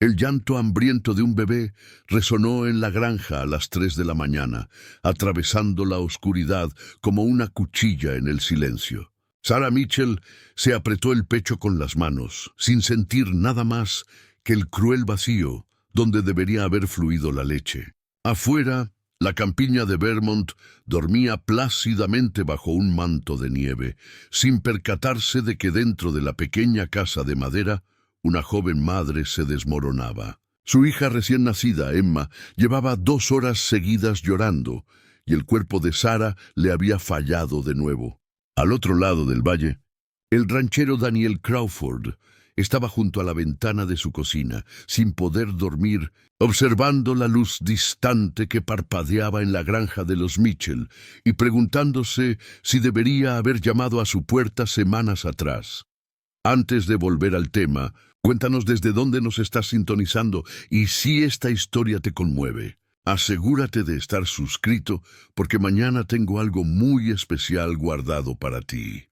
El llanto hambriento de un bebé resonó en la granja a las 3 de la mañana, atravesando la oscuridad como una cuchilla en el silencio. Sarah Mitchell se apretó el pecho con las manos, sin sentir nada más que el cruel vacío donde debería haber fluido la leche. Afuera, la campiña de Vermont dormía plácidamente bajo un manto de nieve, sin percatarse de que dentro de la pequeña casa de madera, una joven madre se desmoronaba. Su hija recién nacida, Emma, llevaba 2 horas seguidas llorando, y el cuerpo de Sarah le había fallado de nuevo. Al otro lado del valle, el ranchero Daniel Crawford estaba junto a la ventana de su cocina, sin poder dormir, observando la luz distante que parpadeaba en la granja de los Mitchell y preguntándose si debería haber llamado a su puerta semanas atrás. Antes de volver al tema, cuéntanos desde dónde nos estás sintonizando y si esta historia te conmueve. Asegúrate de estar suscrito porque mañana tengo algo muy especial guardado para ti.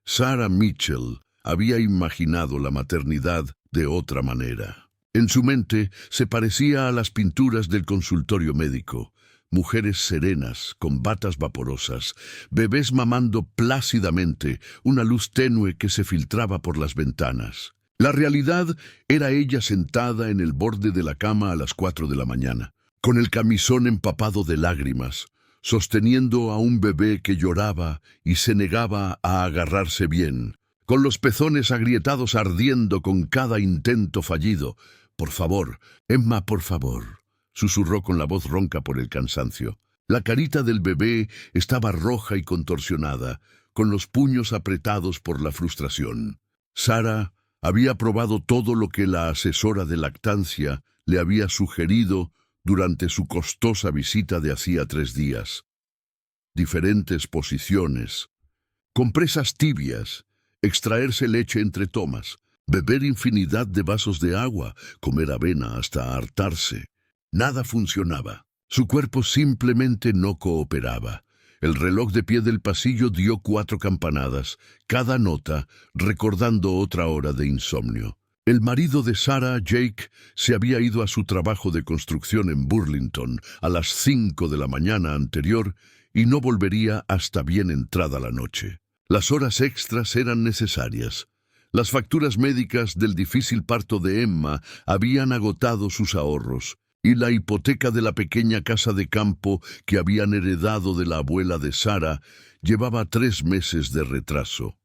Sarah Mitchell había imaginado la maternidad de otra manera. En su mente se parecía a las pinturas del consultorio médico. Mujeres serenas, con batas vaporosas, bebés mamando plácidamente, una luz tenue que se filtraba por las ventanas. La realidad era ella sentada en el borde de la cama a las 4 de la mañana, con el camisón empapado de lágrimas, sosteniendo a un bebé que lloraba y se negaba a agarrarse bien, con los pezones agrietados ardiendo con cada intento fallido. «Por favor, Emma, por favor», susurró con la voz ronca por el cansancio. La carita del bebé estaba roja y contorsionada, con los puños apretados por la frustración. Sarah había probado todo lo que la asesora de lactancia le había sugerido durante su costosa visita de hacía 3 días. Diferentes posiciones, compresas tibias, extraerse leche entre tomas, beber infinidad de vasos de agua, comer avena hasta hartarse. Nada funcionaba. Su cuerpo simplemente no cooperaba. El reloj de pie del pasillo dio 4 campanadas, cada nota recordando otra hora de insomnio. El marido de Sarah, Jake, se había ido a su trabajo de construcción en Burlington a las 5 de la mañana anterior y no volvería hasta bien entrada la noche. Las horas extras eran necesarias. Las facturas médicas del difícil parto de Emma habían agotado sus ahorros, y la hipoteca de la pequeña casa de campo que habían heredado de la abuela de Sarah llevaba 3 meses de retraso.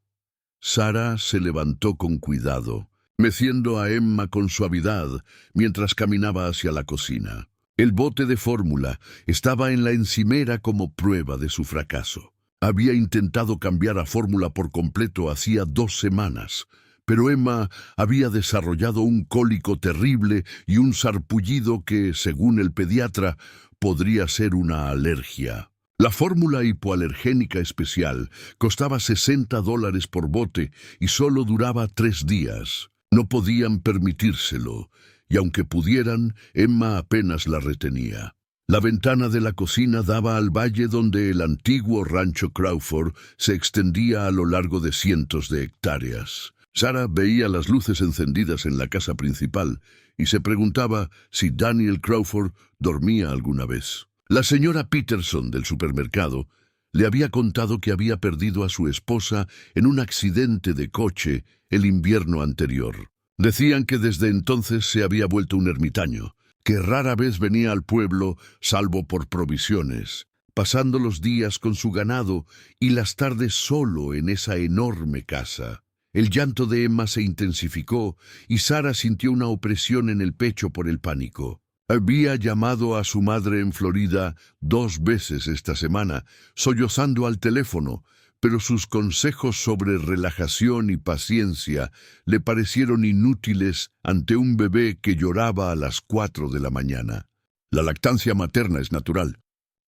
Sarah se levantó con cuidado, meciendo a Emma con suavidad mientras caminaba hacia la cocina. El bote de fórmula estaba en la encimera como prueba de su fracaso. Había intentado cambiar a fórmula por completo hacía 2 semanas, pero Emma había desarrollado un cólico terrible y un sarpullido que, según el pediatra, podría ser una alergia. La fórmula hipoalergénica especial costaba $60 por bote y solo duraba 3 días. No podían permitírselo, y aunque pudieran, Emma apenas la retenía. La ventana de la cocina daba al valle donde el antiguo rancho Crawford se extendía a lo largo de cientos de hectáreas. Sarah veía las luces encendidas en la casa principal y se preguntaba si Daniel Crawford dormía alguna vez. La señora Peterson del supermercado le había contado que había perdido a su esposa en un accidente de coche el invierno anterior. Decían que desde entonces se había vuelto un ermitaño, que rara vez venía al pueblo salvo por provisiones, pasando los días con su ganado y las tardes solo en esa enorme casa. El llanto de Emma se intensificó y Sarah sintió una opresión en el pecho por el pánico. Había llamado a su madre en Florida 2 veces esta semana, sollozando al teléfono, pero sus consejos sobre relajación y paciencia le parecieron inútiles ante un bebé que lloraba a las 4 de la mañana. La lactancia materna es natural,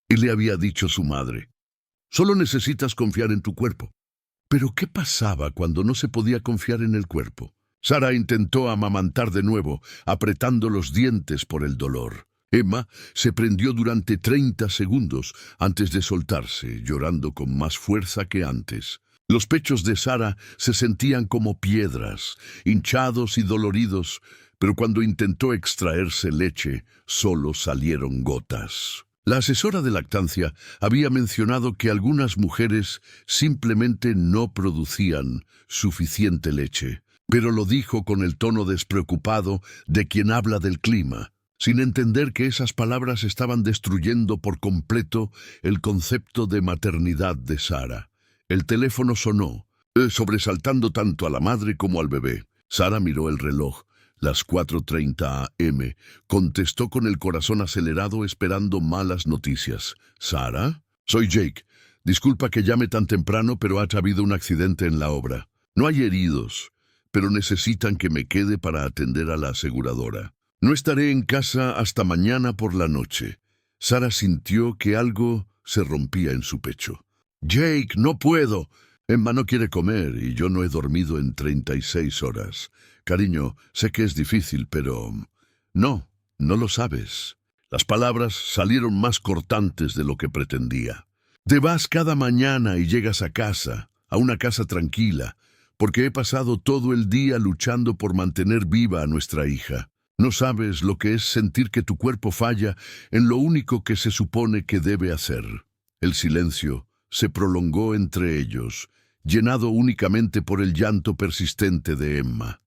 y le había dicho su madre. Solo necesitas confiar en tu cuerpo. Pero ¿qué pasaba cuando no se podía confiar en el cuerpo? Sarah intentó amamantar de nuevo, apretando los dientes por el dolor. Emma se prendió durante 30 segundos antes de soltarse, llorando con más fuerza que antes. Los pechos de Sarah se sentían como piedras, hinchados y doloridos, pero cuando intentó extraerse leche, solo salieron gotas. La asesora de lactancia había mencionado que algunas mujeres simplemente no producían suficiente leche, pero lo dijo con el tono despreocupado de quien habla del clima, sin entender que esas palabras estaban destruyendo por completo el concepto de maternidad de Sara. El teléfono sonó, sobresaltando tanto a la madre como al bebé. Sara miró el reloj. Las 4:30 a.m. Contestó con el corazón acelerado esperando malas noticias. «¿Sara? Soy Jake. Disculpa que llame tan temprano, pero ha habido un accidente en la obra. No hay heridos, pero necesitan que me quede para atender a la aseguradora. No estaré en casa hasta mañana por la noche». Sara sintió que algo se rompía en su pecho. «Jake, no puedo. Emma no quiere comer y yo no he dormido en 36 horas. Cariño, sé que es difícil, pero... No lo sabes». Las palabras salieron más cortantes de lo que pretendía. «Te vas cada mañana y llegas a casa, a una casa tranquila, porque he pasado todo el día luchando por mantener viva a nuestra hija. No sabes lo que es sentir que tu cuerpo falla en lo único que se supone que debe hacer». El silencio se prolongó entre ellos, llenado únicamente por el llanto persistente de Emma.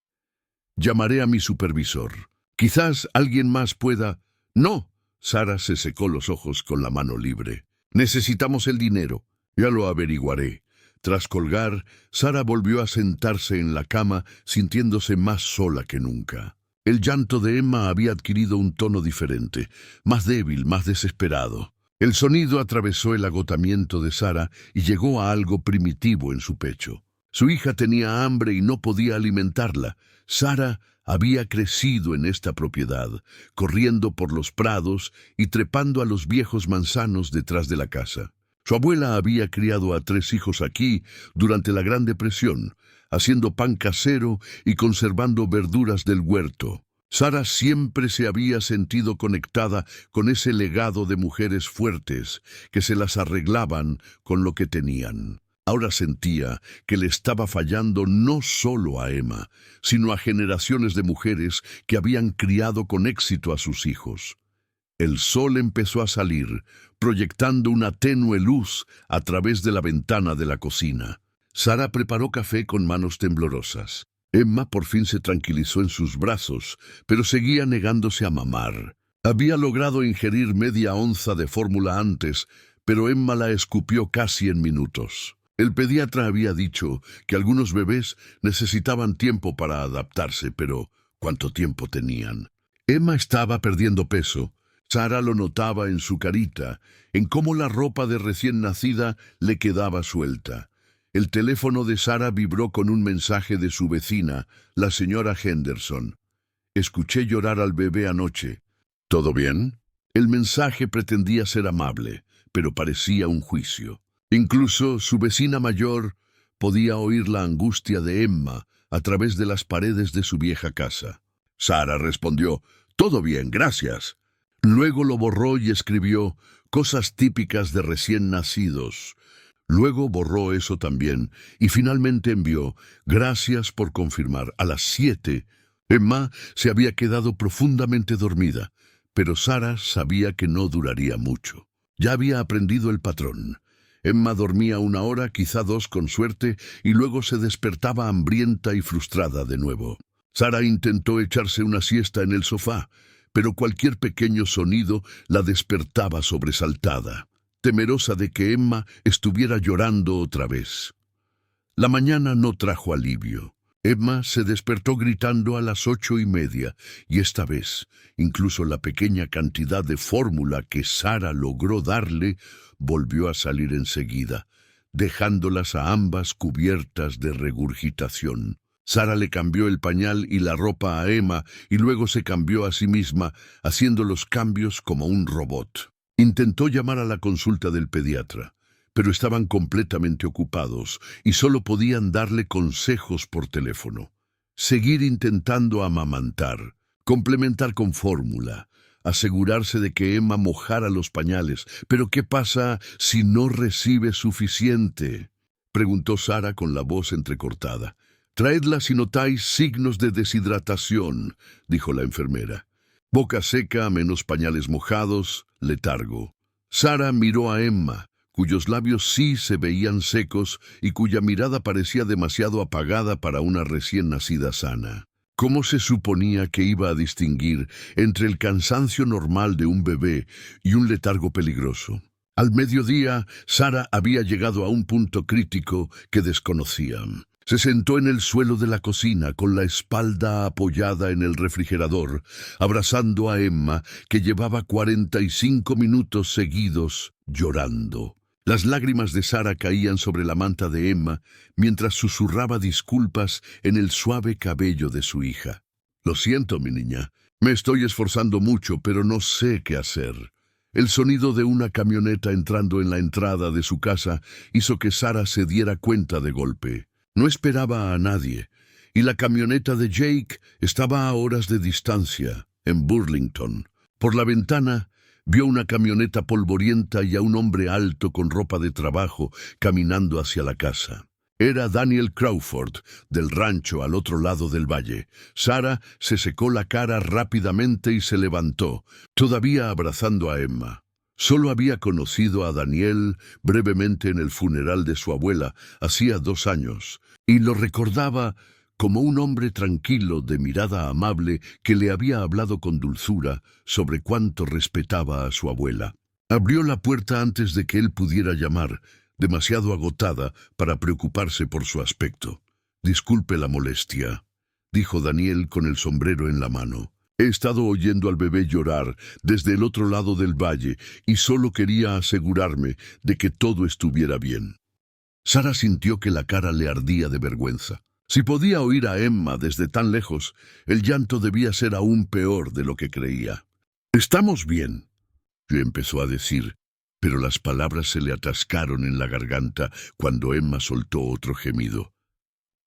«Llamaré a mi supervisor. Quizás alguien más pueda...» «No». Sara se secó los ojos con la mano libre. «Necesitamos el dinero. Ya lo averiguaré». Tras colgar, Sara volvió a sentarse en la cama, sintiéndose más sola que nunca. El llanto de Emma había adquirido un tono diferente, más débil, más desesperado. El sonido atravesó el agotamiento de Sara y llegó a algo primitivo en su pecho. Su hija tenía hambre y no podía alimentarla. Sara había crecido en esta propiedad, corriendo por los prados y trepando a los viejos manzanos detrás de la casa. Su abuela había criado a 3 hijos aquí durante la Gran Depresión, haciendo pan casero y conservando verduras del huerto. Sara siempre se había sentido conectada con ese legado de mujeres fuertes que se las arreglaban con lo que tenían. Ahora sentía que le estaba fallando no solo a Emma, sino a generaciones de mujeres que habían criado con éxito a sus hijos. El sol empezó a salir, proyectando una tenue luz a través de la ventana de la cocina. Sara preparó café con manos temblorosas. Emma por fin se tranquilizó en sus brazos, pero seguía negándose a mamar. Había logrado ingerir media onza de fórmula antes, pero Emma la escupió casi en minutos. El pediatra había dicho que algunos bebés necesitaban tiempo para adaptarse, pero ¿cuánto tiempo tenían? Emma estaba perdiendo peso. Sara lo notaba en su carita, en cómo la ropa de recién nacida le quedaba suelta. El teléfono de Sara vibró con un mensaje de su vecina, la señora Henderson. «Escuché llorar al bebé anoche. ¿Todo bien?». El mensaje pretendía ser amable, pero parecía un juicio. Incluso su vecina mayor podía oír la angustia de Emma a través de las paredes de su vieja casa. Sara respondió: «Todo bien, gracias». Luego lo borró y escribió: «Cosas típicas de recién nacidos». Luego borró eso también y finalmente envió: «Gracias por confirmar». A las 7, Emma se había quedado profundamente dormida, pero Sara sabía que no duraría mucho. Ya había aprendido el patrón. Emma dormía 1 hora, quizá 2 con suerte, y luego se despertaba hambrienta y frustrada de nuevo. Sara intentó echarse una siesta en el sofá, pero cualquier pequeño sonido la despertaba sobresaltada, temerosa de que Emma estuviera llorando otra vez. La mañana no trajo alivio. Emma se despertó gritando a las 8:30, y esta vez, incluso la pequeña cantidad de fórmula que Sara logró darle volvió a salir enseguida, dejándolas a ambas cubiertas de regurgitación. Sara le cambió el pañal y la ropa a Emma y luego se cambió a sí misma, haciendo los cambios como un robot. Intentó llamar a la consulta del pediatra, pero estaban completamente ocupados y solo podían darle consejos por teléfono. Seguir intentando amamantar, complementar con fórmula, asegurarse de que Emma mojara los pañales. «¿Pero qué pasa si no recibe suficiente?», preguntó Sara con la voz entrecortada. Traedla si notáis signos de deshidratación, dijo la enfermera. Boca seca, menos pañales mojados, letargo. Sara miró a Emma, cuyos labios sí se veían secos y cuya mirada parecía demasiado apagada para una recién nacida sana. ¿Cómo se suponía que iba a distinguir entre el cansancio normal de un bebé y un letargo peligroso? Al mediodía, Sara había llegado a un punto crítico que desconocían. Se sentó en el suelo de la cocina con la espalda apoyada en el refrigerador, abrazando a Emma, que llevaba 45 minutos seguidos llorando. Las lágrimas de Sara caían sobre la manta de Emma mientras susurraba disculpas en el suave cabello de su hija. «Lo siento, mi niña. Me estoy esforzando mucho, pero no sé qué hacer». El sonido de una camioneta entrando en la entrada de su casa hizo que Sara se diera cuenta de golpe. No esperaba a nadie, y la camioneta de Jake estaba a horas de distancia, en Burlington. Por la ventana vio una camioneta polvorienta y a un hombre alto con ropa de trabajo caminando hacia la casa. Era Daniel Crawford, del rancho al otro lado del valle. Sara se secó la cara rápidamente y se levantó, todavía abrazando a Emma. Solo había conocido a Daniel brevemente en el funeral de su abuela hacía 2 años, y lo recordaba como un hombre tranquilo de mirada amable que le había hablado con dulzura sobre cuánto respetaba a su abuela. Abrió la puerta antes de que él pudiera llamar, demasiado agotada para preocuparse por su aspecto. «Disculpe la molestia», dijo Daniel con el sombrero en la mano. «He estado oyendo al bebé llorar desde el otro lado del valle y solo quería asegurarme de que todo estuviera bien». Sara sintió que la cara le ardía de vergüenza. Si podía oír a Emma desde tan lejos, el llanto debía ser aún peor de lo que creía. «Estamos bien», empezó a decir, pero las palabras se le atascaron en la garganta cuando Emma soltó otro gemido.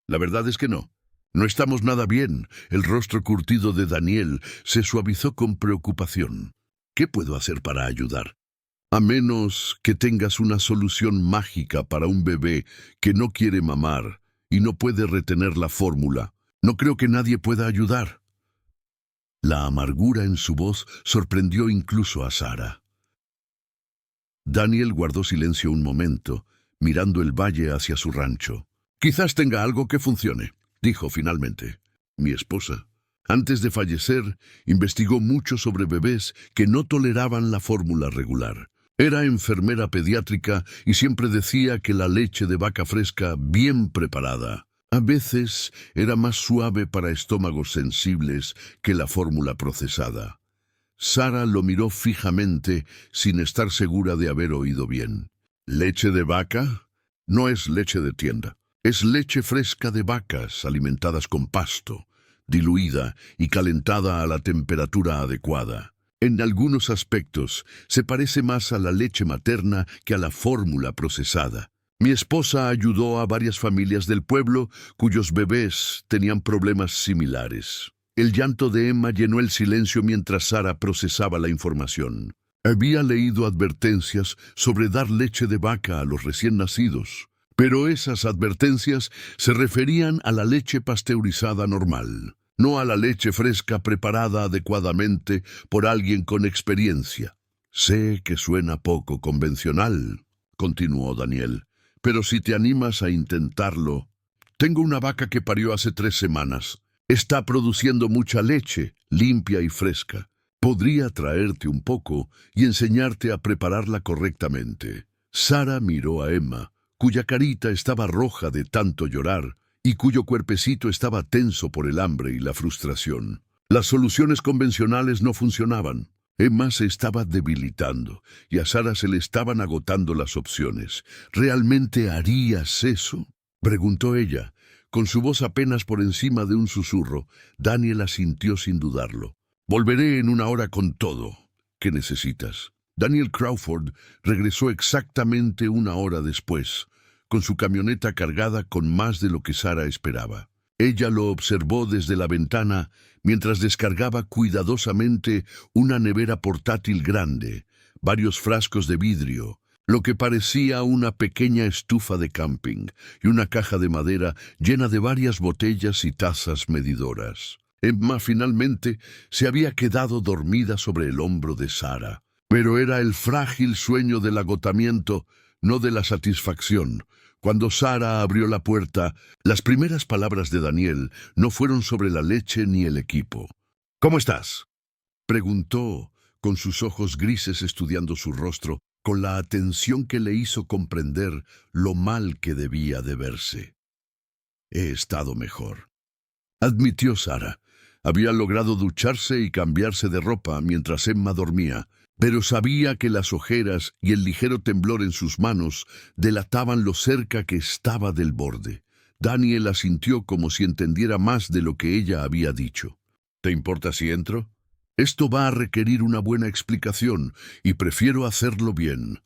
«La verdad es que no. No estamos nada bien». El rostro curtido de Daniel se suavizó con preocupación. «¿Qué puedo hacer para ayudar? A menos que tengas una solución mágica para un bebé que no quiere mamar y no puede retener la fórmula. No creo que nadie pueda ayudar». La amargura en su voz sorprendió incluso a Sara. Daniel guardó silencio un momento, mirando el valle hacia su rancho. «Quizás tenga algo que funcione», dijo finalmente. «Mi esposa, antes de fallecer, investigó mucho sobre bebés que no toleraban la fórmula regular. Era enfermera pediátrica y siempre decía que la leche de vaca fresca, bien preparada, a veces era más suave para estómagos sensibles que la fórmula procesada». Sara lo miró fijamente sin estar segura de haber oído bien. «¿Leche de vaca? No es leche de tienda. Es leche fresca de vacas alimentadas con pasto, diluida y calentada a la temperatura adecuada. En algunos aspectos se parece más a la leche materna que a la fórmula procesada. Mi esposa ayudó a varias familias del pueblo cuyos bebés tenían problemas similares». El llanto de Emma llenó el silencio mientras Sara procesaba la información. Había leído advertencias sobre dar leche de vaca a los recién nacidos, pero esas advertencias se referían a la leche pasteurizada normal, no a la leche fresca preparada adecuadamente por alguien con experiencia. «Sé que suena poco convencional», continuó Daniel, «pero si te animas a intentarlo. Tengo una vaca que parió hace 3 semanas. Está produciendo mucha leche, limpia y fresca. Podría traerte un poco y enseñarte a prepararla correctamente». Sara miró a Emma, cuya carita estaba roja de tanto llorar y cuyo cuerpecito estaba tenso por el hambre y la frustración. Las soluciones convencionales no funcionaban. Emma se estaba debilitando y a Sara se le estaban agotando las opciones. «¿Realmente harías eso?», preguntó ella. Con su voz apenas por encima de un susurro, Daniel asintió sin dudarlo. «Volveré en 1 hora con todo. ¿Qué necesitas?». Daniel Crawford regresó exactamente 1 hora después, con su camioneta cargada con más de lo que Sara esperaba. Ella lo observó desde la ventana mientras descargaba cuidadosamente una nevera portátil grande, varios frascos de vidrio, lo que parecía una pequeña estufa de camping y una caja de madera llena de varias botellas y tazas medidoras. Emma finalmente se había quedado dormida sobre el hombro de Sara, pero era el frágil sueño del agotamiento, no de la satisfacción. Cuando Sara abrió la puerta, las primeras palabras de Daniel no fueron sobre la leche ni el equipo. «¿Cómo estás?», preguntó, con sus ojos grises estudiando su rostro, con la atención que le hizo comprender lo mal que debía de verse. «He estado mejor», admitió Sara. Había logrado ducharse y cambiarse de ropa mientras Emma dormía, pero sabía que las ojeras y el ligero temblor en sus manos delataban lo cerca que estaba del borde. Daniel asintió como si entendiera más de lo que ella había dicho. «¿Te importa si entro? Esto va a requerir una buena explicación y prefiero hacerlo bien».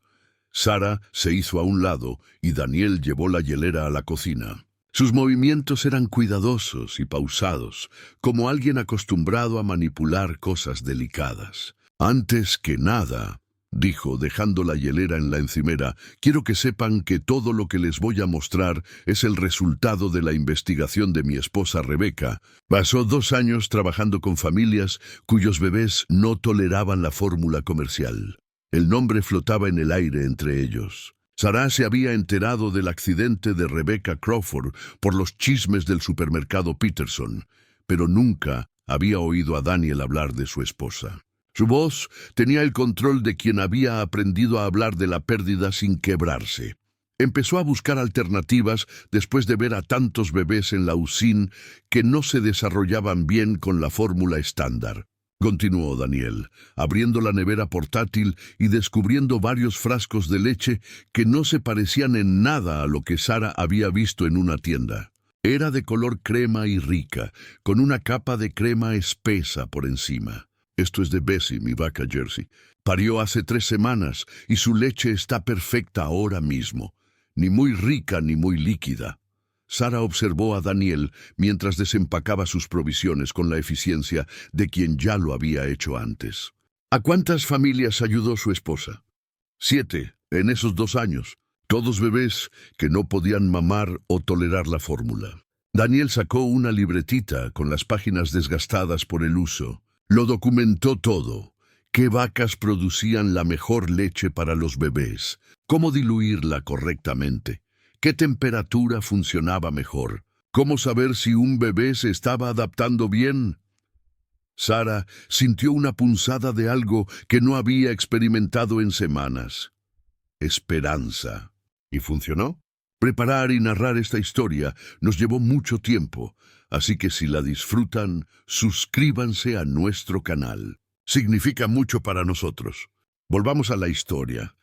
Sara se hizo a un lado y Daniel llevó la hielera a la cocina. Sus movimientos eran cuidadosos y pausados, como alguien acostumbrado a manipular cosas delicadas. «Antes que nada», dijo, dejando la hielera en la encimera, «quiero que sepan que todo lo que les voy a mostrar es el resultado de la investigación de mi esposa Rebeca. Pasó 2 años trabajando con familias cuyos bebés no toleraban la fórmula comercial. El nombre flotaba en el aire entre ellos. Sara se había enterado del accidente de Rebecca Crawford por los chismes del supermercado Peterson, pero nunca había oído a Daniel hablar de su esposa. Su voz tenía el control de quien había aprendido a hablar de la pérdida sin quebrarse. Empezó a buscar alternativas después de ver a tantos bebés en la USIN que no se desarrollaban bien con la fórmula estándar. Continuó Daniel, abriendo la nevera portátil y descubriendo varios frascos de leche que no se parecían en nada a lo que Sara había visto en una tienda. Era de color crema y rica, con una capa de crema espesa por encima. «Esto es de Bessie, mi vaca Jersey. Parió hace 3 semanas y su leche está perfecta ahora mismo. Ni muy rica ni muy líquida». Sara observó a Daniel mientras desempacaba sus provisiones con la eficiencia de quien ya lo había hecho antes. «¿A cuántas familias ayudó su esposa?» 7, en esos 2 años. Todos bebés que no podían mamar o tolerar la fórmula. Daniel sacó una libretita con las páginas desgastadas por el uso. Lo documentó todo. ¿Qué vacas producían la mejor leche para los bebés? ¿Cómo diluirla correctamente? ¿Qué temperatura funcionaba mejor? ¿Cómo saber si un bebé se estaba adaptando bien? Sara sintió una punzada de algo que no había experimentado en semanas. Esperanza. ¿Y funcionó? Preparar y narrar esta historia nos llevó mucho tiempo, así que si la disfrutan, suscríbanse a nuestro canal. Significa mucho para nosotros. Volvamos a la historia.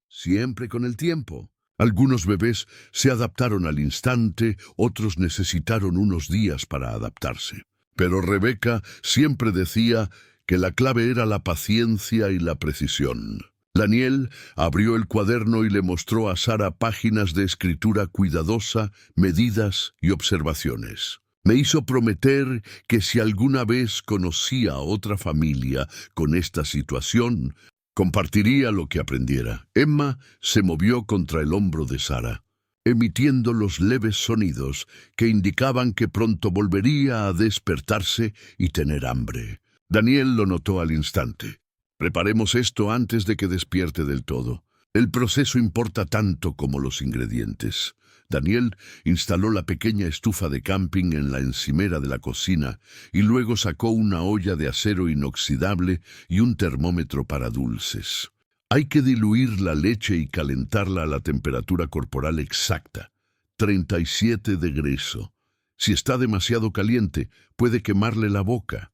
Siempre con el tiempo. Algunos bebés se adaptaron al instante, otros necesitaron unos días para adaptarse. Pero Rebeca siempre decía que la clave era la paciencia y la precisión. Daniel abrió el cuaderno y le mostró a Sara páginas de escritura cuidadosa, medidas y observaciones. Me hizo prometer que si alguna vez conocía a otra familia con esta situación, compartiría lo que aprendiera. Emma se movió contra el hombro de Sara, emitiendo los leves sonidos que indicaban que pronto volvería a despertarse y tener hambre. Daniel lo notó al instante. «Preparemos esto antes de que despierte del todo. El proceso importa tanto como los ingredientes». Daniel instaló la pequeña estufa de camping en la encimera de la cocina y luego sacó una olla de acero inoxidable y un termómetro para dulces. Hay que diluir la leche y calentarla a la temperatura corporal exacta, 37 de Celsius. Si está demasiado caliente, puede quemarle la boca.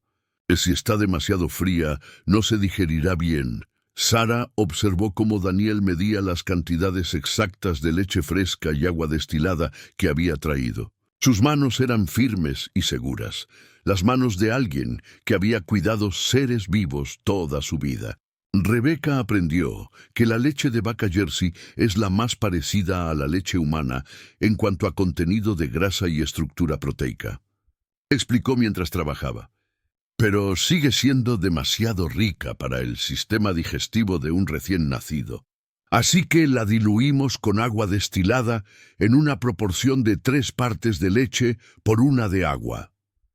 Si está demasiado fría, no se digerirá bien. Sara observó cómo Daniel medía las cantidades exactas de leche fresca y agua destilada que había traído. Sus manos eran firmes y seguras, las manos de alguien que había cuidado seres vivos toda su vida. Rebeca aprendió que la leche de vaca Jersey es la más parecida a la leche humana en cuanto a contenido de grasa y estructura proteica. Explicó mientras trabajaba. Pero sigue siendo demasiado rica para el sistema digestivo de un recién nacido. Así que la diluimos con agua destilada en una proporción de 3 partes de leche por 1 de agua.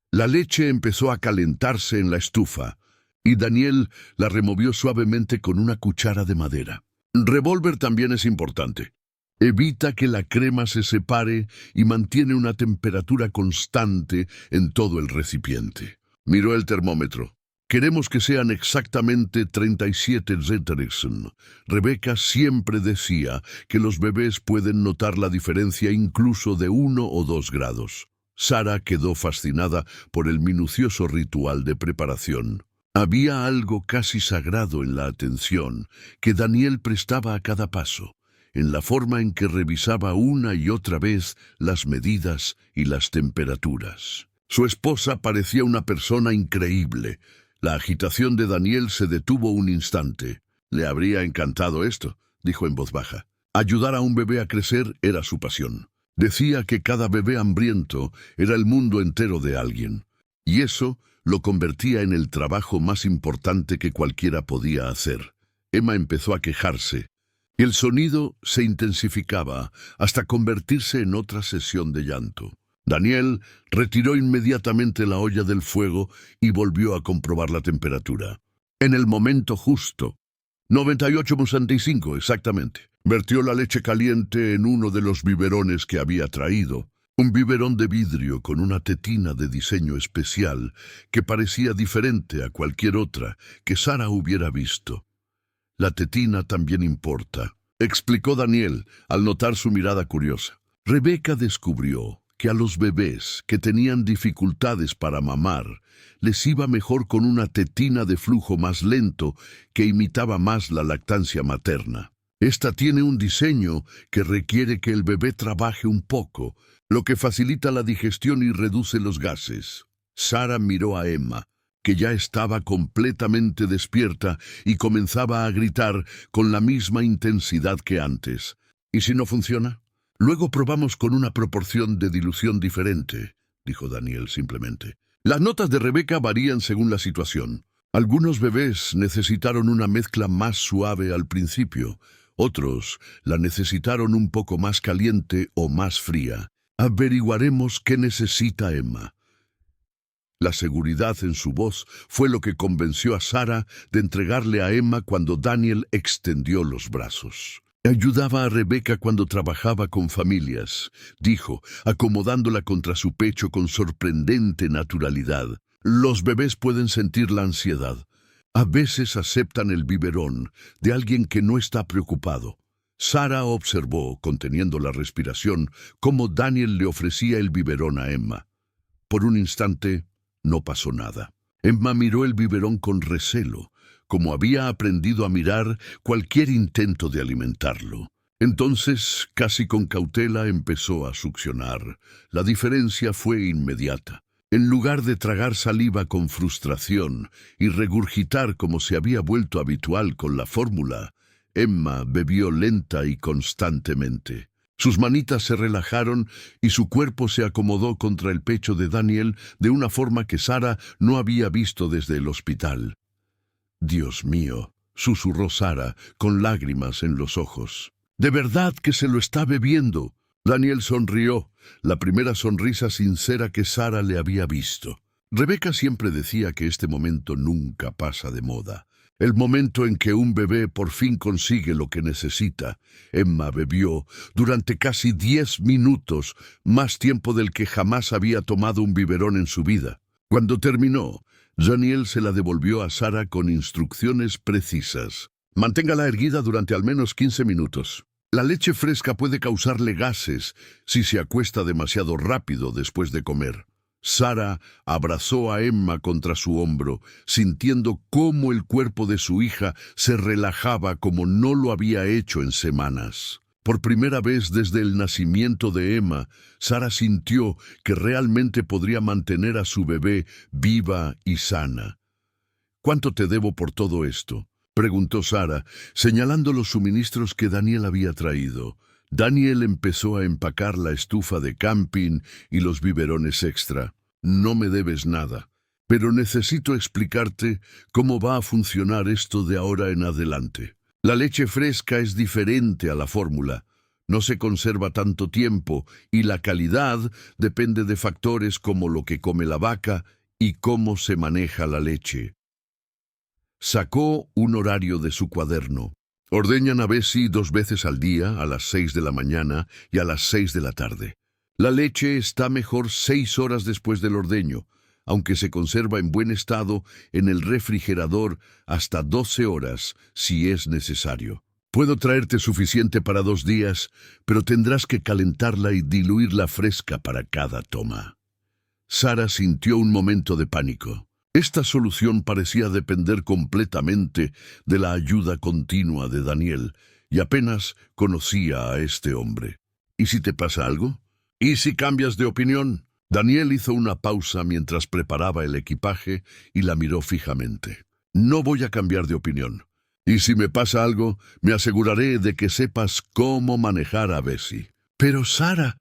La leche empezó a calentarse en la estufa, y Daniel la removió suavemente con una cuchara de madera. Revólver también es importante. Evita que la crema se separe y mantiene una temperatura constante en todo el recipiente. Miró el termómetro. Queremos que sean exactamente 37 Zetterixen. Rebecca siempre decía que los bebés pueden notar la diferencia incluso de 1 o 2 grados. Sara quedó fascinada por el minucioso ritual de preparación. Había algo casi sagrado en la atención que Daniel prestaba a cada paso, en la forma en que revisaba una y otra vez las medidas y las temperaturas. Su esposa parecía una persona increíble. La agitación de Daniel se detuvo un instante. «Le habría encantado esto», dijo en voz baja. Ayudar a un bebé a crecer era su pasión. Decía que cada bebé hambriento era el mundo entero de alguien. Y eso lo convertía en el trabajo más importante que cualquiera podía hacer. Emma empezó a quejarse. El sonido se intensificaba hasta convertirse en otra sesión de llanto. Daniel retiró inmediatamente la olla del fuego y volvió a comprobar la temperatura. En el momento justo, 98,65 exactamente, vertió la leche caliente en uno de los biberones que había traído. Un biberón de vidrio con una tetina de diseño especial que parecía diferente a cualquier otra que Sara hubiera visto. «La tetina también importa», explicó Daniel al notar su mirada curiosa. Rebecca descubrió que a los bebés que tenían dificultades para mamar les iba mejor con una tetina de flujo más lento que imitaba más la lactancia materna. Esta tiene un diseño que requiere que el bebé trabaje un poco, lo que facilita la digestión y reduce los gases. Sara miró a Emma, que ya estaba completamente despierta y comenzaba a gritar con la misma intensidad que antes. «¿Y si no funciona? Luego probamos con una proporción de dilución diferente», dijo Daniel simplemente. Las notas de Rebecca varían según la situación. Algunos bebés necesitaron una mezcla más suave al principio, otros la necesitaron un poco más caliente o más fría. «Averiguaremos qué necesita Emma». La seguridad en su voz fue lo que convenció a Sara de entregarle a Emma cuando Daniel extendió los brazos. «Ayudaba a Rebecca cuando trabajaba con familias», dijo, acomodándola contra su pecho con sorprendente naturalidad. «Los bebés pueden sentir la ansiedad. A veces aceptan el biberón de alguien que no está preocupado». Sara observó, conteniendo la respiración, cómo Daniel le ofrecía el biberón a Emma. Por un instante, no pasó nada. Emma miró el biberón con recelo, como había aprendido a mirar cualquier intento de alimentarlo. Entonces, casi con cautela, empezó a succionar. La diferencia fue inmediata. En lugar de tragar saliva con frustración y regurgitar como se había vuelto habitual con la fórmula, Emma bebió lenta y constantemente. Sus manitas se relajaron y su cuerpo se acomodó contra el pecho de Daniel de una forma que Sara no había visto desde el hospital. «Dios mío», susurró Sara, con lágrimas en los ojos. «¿De verdad que se lo está bebiendo?» Daniel sonrió, la primera sonrisa sincera que Sara le había visto. Rebecca siempre decía que este momento nunca pasa de moda. El momento en que un bebé por fin consigue lo que necesita. Emma bebió durante casi 10 minutos, más tiempo del que jamás había tomado un biberón en su vida. Cuando terminó, Daniel se la devolvió a Sara con instrucciones precisas. «Manténgala erguida durante al menos 15 minutos. La leche fresca puede causarle gases si se acuesta demasiado rápido después de comer». Sara abrazó a Emma contra su hombro, sintiendo cómo el cuerpo de su hija se relajaba como no lo había hecho en semanas. Por primera vez desde el nacimiento de Emma, Sara sintió que realmente podría mantener a su bebé viva y sana. «¿Cuánto te debo por todo esto?», preguntó Sara, señalando los suministros que Daniel había traído. Daniel empezó a empacar la estufa de camping y los biberones extra. «No me debes nada, pero necesito explicarte cómo va a funcionar esto de ahora en adelante». La leche fresca es diferente a la fórmula. No se conserva tanto tiempo y la calidad depende de factores como lo que come la vaca y cómo se maneja la leche. Sacó un horario de su cuaderno. Ordeñan a Bessie 2 veces al día, a las 6 de la mañana y a las 6 de la tarde. La leche está mejor 6 horas después del ordeño, aunque se conserva en buen estado en el refrigerador hasta 12 horas si es necesario. Puedo traerte suficiente para 2 días, pero tendrás que calentarla y diluirla fresca para cada toma. Sara sintió un momento de pánico. Esta solución parecía depender completamente de la ayuda continua de Daniel, y apenas conocía a este hombre. ¿Y si te pasa algo? ¿Y si cambias de opinión? Daniel hizo una pausa mientras preparaba el equipaje y la miró fijamente. No voy a cambiar de opinión. Y si me pasa algo, me aseguraré de que sepas cómo manejar a Bessie. Pero Sara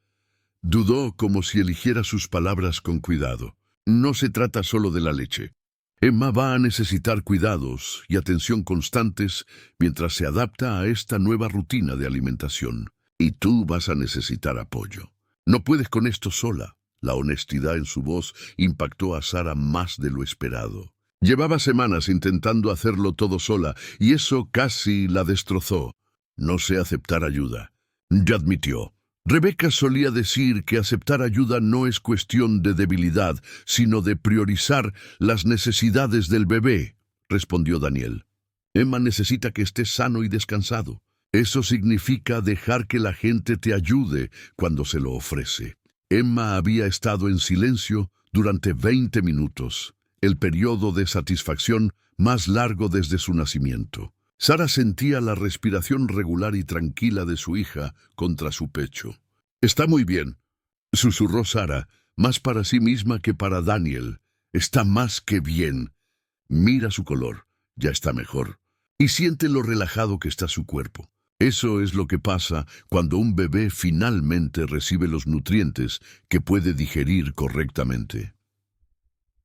dudó como si eligiera sus palabras con cuidado. No se trata solo de la leche. Emma va a necesitar cuidados y atención constantes mientras se adapta a esta nueva rutina de alimentación. Y tú vas a necesitar apoyo. No puedes con esto sola. La honestidad en su voz impactó a Sara más de lo esperado. Llevaba semanas intentando hacerlo todo sola y eso casi la destrozó. No sé aceptar ayuda. Ya admitió. Rebeca solía decir que aceptar ayuda no es cuestión de debilidad, sino de priorizar las necesidades del bebé, respondió Daniel. Emma necesita que estés sano y descansado. Eso significa dejar que la gente te ayude cuando se lo ofrece. Emma había estado en silencio durante 20 minutos, el periodo de satisfacción más largo desde su nacimiento. Sara sentía la respiración regular y tranquila de su hija contra su pecho. «Está muy bien», susurró Sara, más para sí misma que para Daniel. «Está más que bien. Mira su color, ya está mejor. Y siente lo relajado que está su cuerpo. Eso es lo que pasa cuando un bebé finalmente recibe los nutrientes que puede digerir correctamente».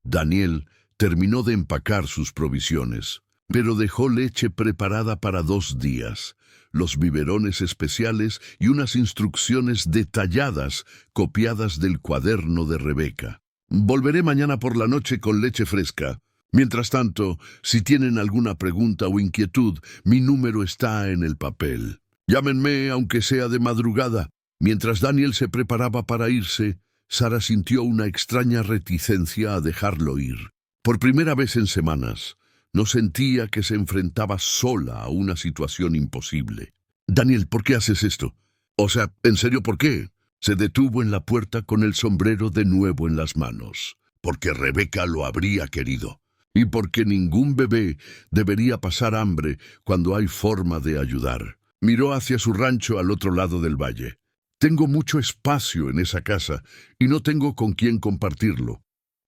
Daniel terminó de empacar sus provisiones, pero dejó leche preparada para 2 días, los biberones especiales y unas instrucciones detalladas copiadas del cuaderno de Rebeca. «Volveré mañana por la noche con leche fresca. Mientras tanto, si tienen alguna pregunta o inquietud, mi número está en el papel. Llámenme aunque sea de madrugada». Mientras Daniel se preparaba para irse, Sara sintió una extraña reticencia a dejarlo ir. Por primera vez en semanas, no sentía que se enfrentaba sola a una situación imposible. «Daniel, ¿por qué haces esto? O sea, ¿en serio por qué?» Se detuvo en la puerta con el sombrero de nuevo en las manos. «Porque Rebeca lo habría querido. Y porque ningún bebé debería pasar hambre cuando hay forma de ayudar». Miró hacia su rancho al otro lado del valle. «Tengo mucho espacio en esa casa y no tengo con quién compartirlo.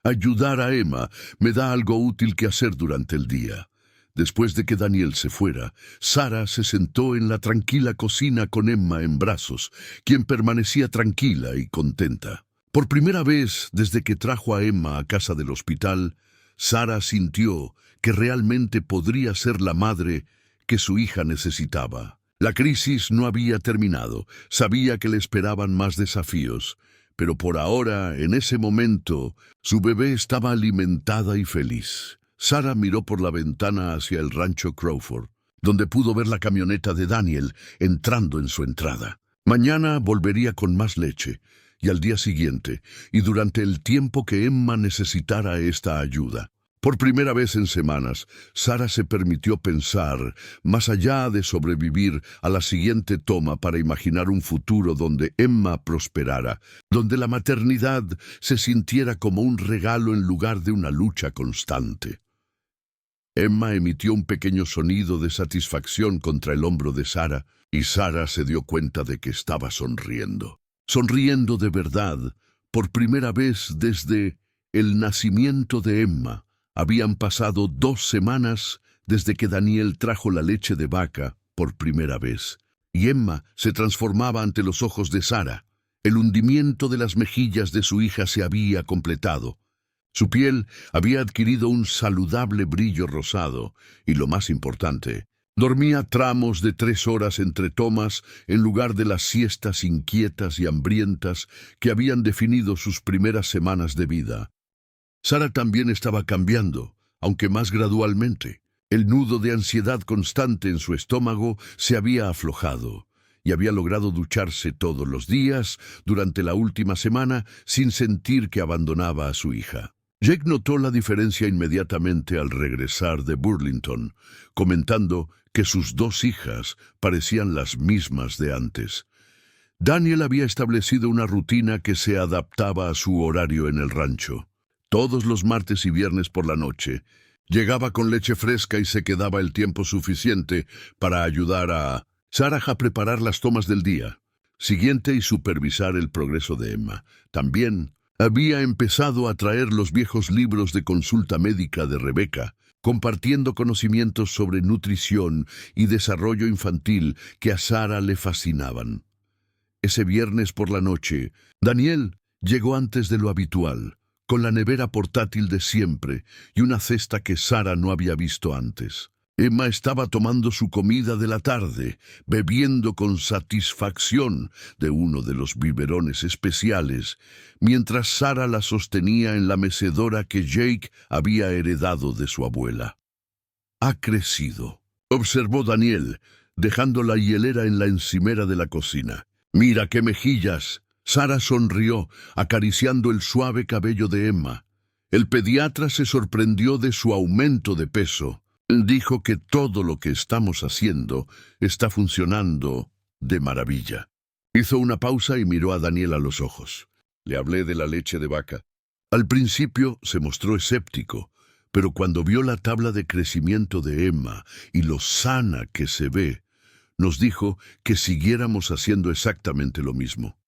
Ayudar a Emma me da algo útil que hacer durante el día». Después de que Daniel se fuera, Sara se sentó en la tranquila cocina con Emma en brazos, quien permanecía tranquila y contenta. Por primera vez desde que trajo a Emma a casa del hospital, Sara sintió que realmente podría ser la madre que su hija necesitaba. La crisis no había terminado, sabía que le esperaban más desafíos, pero por ahora, en ese momento, su bebé estaba alimentada y feliz. Sara miró por la ventana hacia el rancho Crawford, donde pudo ver la camioneta de Daniel entrando en su entrada. Mañana volvería con más leche, y al día siguiente, y durante el tiempo que Emma necesitara esta ayuda. Por primera vez en semanas, Sara se permitió pensar más allá de sobrevivir a la siguiente toma para imaginar un futuro donde Emma prosperara, donde la maternidad se sintiera como un regalo en lugar de una lucha constante. Emma emitió un pequeño sonido de satisfacción contra el hombro de Sara, y Sara se dio cuenta de que estaba sonriendo. Sonriendo de verdad, por primera vez desde el nacimiento de Emma. Habían pasado 2 semanas desde que Daniel trajo la leche de vaca por primera vez, y Emma se transformaba ante los ojos de Sara. El hundimiento de las mejillas de su hija se había completado. Su piel había adquirido un saludable brillo rosado, y lo más importante, Dormía tramos de 3 horas entre tomas en lugar de las siestas inquietas y hambrientas que habían definido sus primeras semanas de vida. Sara también estaba cambiando, aunque más gradualmente. El nudo de ansiedad constante en su estómago se había aflojado y había logrado ducharse todos los días durante la última semana sin sentir que abandonaba a su hija. Jake notó la diferencia inmediatamente al regresar de Burlington, comentando que sus 2 hijas parecían las mismas de antes. Daniel había establecido una rutina que se adaptaba a su horario en el rancho. Todos los martes y viernes por la noche, llegaba con leche fresca y se quedaba el tiempo suficiente para ayudar a Sarah a preparar las tomas del día siguiente y supervisar el progreso de Emma. También había empezado a traer los viejos libros de consulta médica de Rebecca, compartiendo conocimientos sobre nutrición y desarrollo infantil que a Sarah le fascinaban. Ese viernes por la noche, Daniel llegó antes de lo habitual, con la nevera portátil de siempre y una cesta que Sarah no había visto antes. Emma estaba tomando su comida de la tarde, bebiendo con satisfacción de uno de los biberones especiales, mientras Sarah la sostenía en la mecedora que Jake había heredado de su abuela. «Ha crecido», observó Daniel, dejando la hielera en la encimera de la cocina. «Mira qué mejillas». Sarah sonrió, acariciando el suave cabello de Emma. El pediatra se sorprendió de su aumento de peso. Dijo que todo lo que estamos haciendo está funcionando de maravilla. Hizo una pausa y miró a Daniel a los ojos. Le hablé de la leche de vaca. Al principio se mostró escéptico, pero cuando vio la tabla de crecimiento de Emma y lo sana que se ve, nos dijo que siguiéramos haciendo exactamente lo mismo.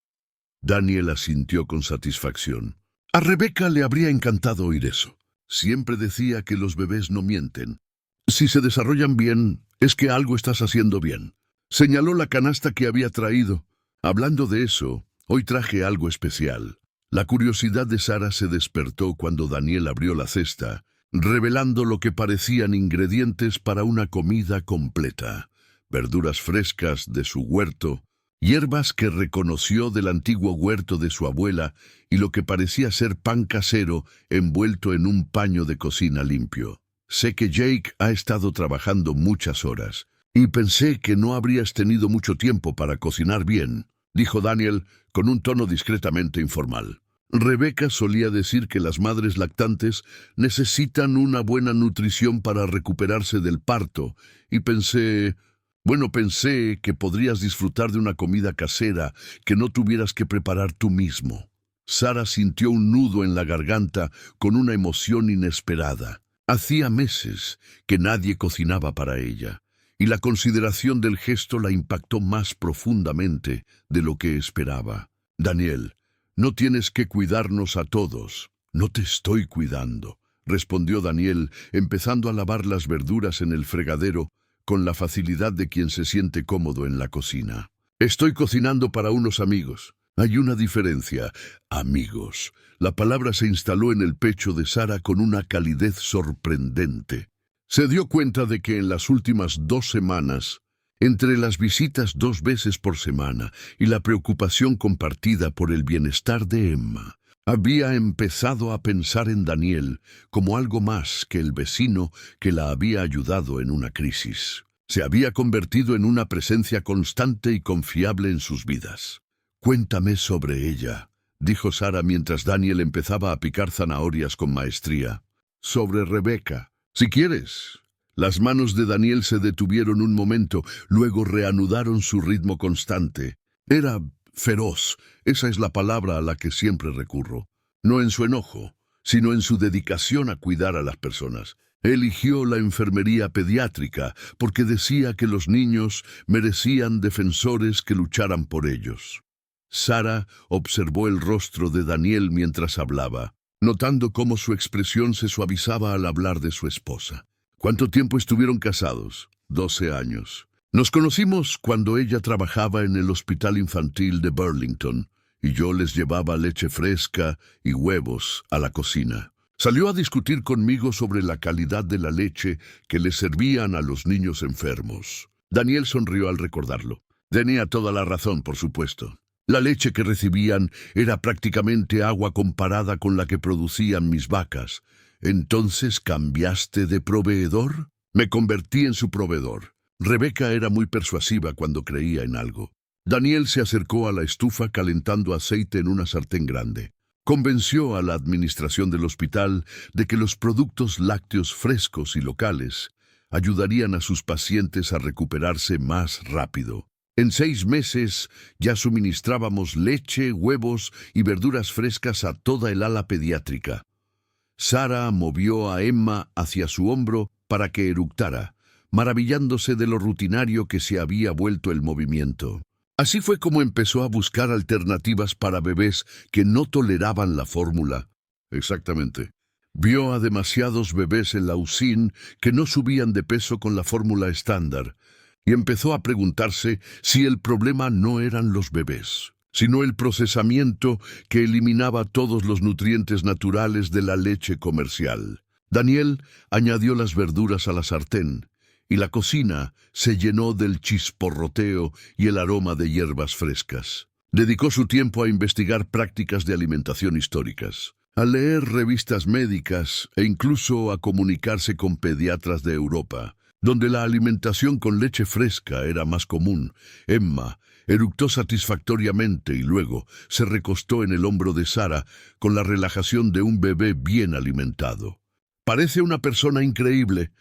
Daniel asintió con satisfacción. A Rebecca le habría encantado oír eso. Siempre decía que los bebés no mienten. Si se desarrollan bien, es que algo estás haciendo bien. Señaló la canasta que había traído. Hablando de eso, hoy traje algo especial. La curiosidad de Sarah se despertó cuando Daniel abrió la cesta, revelando lo que parecían ingredientes para una comida completa. Verduras frescas de su huerto, hierbas que reconoció del antiguo huerto de su abuela y lo que parecía ser pan casero envuelto en un paño de cocina limpio. Sé que Jake ha estado trabajando muchas horas y pensé que no habrías tenido mucho tiempo para cocinar bien, dijo Daniel con un tono discretamente informal. Rebecca solía decir que las madres lactantes necesitan una buena nutrición para recuperarse del parto y pensé que podrías disfrutar de una comida casera que no tuvieras que preparar tú mismo. Sarah sintió un nudo en la garganta con una emoción inesperada. Hacía meses que nadie cocinaba para ella, y la consideración del gesto la impactó más profundamente de lo que esperaba. Daniel, no tienes que cuidarnos a todos. No te estoy cuidando, respondió Daniel, empezando a lavar las verduras en el fregadero con la facilidad de quien se siente cómodo en la cocina. Estoy cocinando para unos amigos. Hay una diferencia, amigos. La palabra se instaló en el pecho de Sarah con una calidez sorprendente. Se dio cuenta de que en las últimas 2 semanas, entre las visitas 2 veces por semana y la preocupación compartida por el bienestar de Emma, había empezado a pensar en Daniel como algo más que el vecino que la había ayudado en una crisis. Se había convertido en una presencia constante y confiable en sus vidas. «Cuéntame sobre ella», dijo Sarah mientras Daniel empezaba a picar zanahorias con maestría. «Sobre Rebecca, si quieres». Las manos de Daniel se detuvieron un momento, luego reanudaron su ritmo constante. Era feroz, esa es la palabra a la que siempre recurro. No en su enojo, sino en su dedicación a cuidar a las personas. Eligió la enfermería pediátrica porque decía que los niños merecían defensores que lucharan por ellos. Sarah observó el rostro de Daniel mientras hablaba, notando cómo su expresión se suavizaba al hablar de su esposa. ¿Cuánto tiempo estuvieron casados? 12 años. Nos conocimos cuando ella trabajaba en el hospital infantil de Burlington y yo les llevaba leche fresca y huevos a la cocina. Salió a discutir conmigo sobre la calidad de la leche que le servían a los niños enfermos. Daniel sonrió al recordarlo. Tenía toda la razón, por supuesto. La leche que recibían era prácticamente agua comparada con la que producían mis vacas. ¿Entonces cambiaste de proveedor? Me convertí en su proveedor. Rebeca era muy persuasiva cuando creía en algo. Daniel se acercó a la estufa calentando aceite en una sartén grande. Convenció a la administración del hospital de que los productos lácteos frescos y locales ayudarían a sus pacientes a recuperarse más rápido. En 6 meses ya suministrábamos leche, huevos y verduras frescas a toda el ala pediátrica. Sara movió a Emma hacia su hombro para que eructara, maravillándose de lo rutinario que se había vuelto el movimiento. Así fue como empezó a buscar alternativas para bebés que no toleraban la fórmula. Exactamente. Vio a demasiados bebés en la UCIN que no subían de peso con la fórmula estándar, y empezó a preguntarse si el problema no eran los bebés, sino el procesamiento que eliminaba todos los nutrientes naturales de la leche comercial. Daniel añadió las verduras a la sartén, y la cocina se llenó del chisporroteo y el aroma de hierbas frescas. Dedicó su tiempo a investigar prácticas de alimentación históricas, a leer revistas médicas e incluso a comunicarse con pediatras de Europa, donde la alimentación con leche fresca era más común. Emma eructó satisfactoriamente y luego se recostó en el hombro de Sara con la relajación de un bebé bien alimentado. «Parece una persona increíble.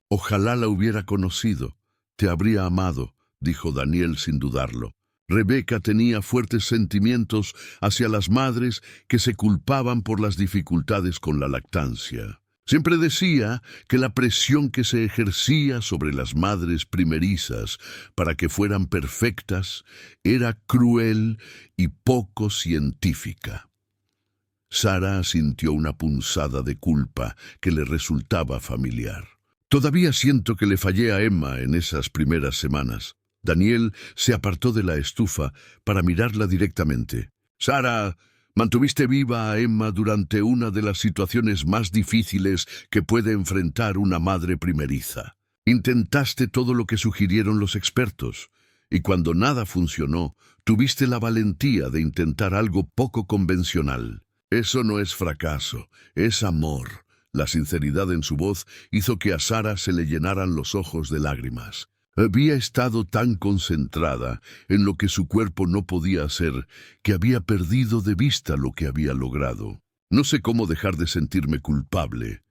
Ojalá la hubiera conocido. Te habría amado», dijo Daniel sin dudarlo. Rebeca tenía fuertes sentimientos hacia las madres que se culpaban por las dificultades con la lactancia. Siempre decía que la presión que se ejercía sobre las madres primerizas para que fueran perfectas era cruel y poco científica. Sara sintió una punzada de culpa que le resultaba familiar. «Todavía siento que le fallé a Emma en esas primeras semanas». Daniel se apartó de la estufa para mirarla directamente. «Sara, mantuviste viva a Emma durante una de las situaciones más difíciles que puede enfrentar una madre primeriza. Intentaste todo lo que sugirieron los expertos, y cuando nada funcionó, tuviste la valentía de intentar algo poco convencional. Eso no es fracaso, es amor». La sinceridad en su voz hizo que a Sara se le llenaran los ojos de lágrimas. Había estado tan concentrada en lo que su cuerpo no podía hacer que había perdido de vista lo que había logrado. «No sé cómo dejar de sentirme culpable».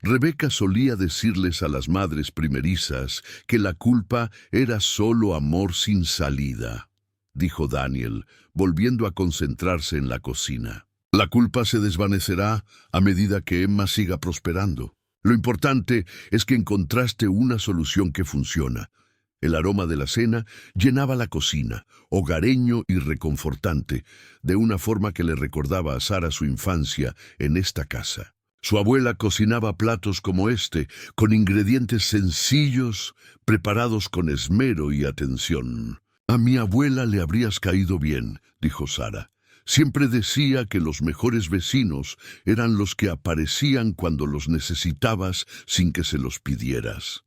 Rebeca solía decirles a las madres primerizas que la culpa era solo amor sin salida, dijo Daniel, volviendo a concentrarse en la cocina. «La culpa se desvanecerá a medida que Emma siga prosperando. Lo importante es que encontraste una solución que funciona». El aroma de la cena llenaba la cocina, hogareño y reconfortante, de una forma que le recordaba a Sara su infancia en esta casa. Su abuela cocinaba platos como este, con ingredientes sencillos, preparados con esmero y atención. «A mi abuela le habrías caído bien», dijo Sara. «Siempre decía que los mejores vecinos eran los que aparecían cuando los necesitabas sin que se los pidieras».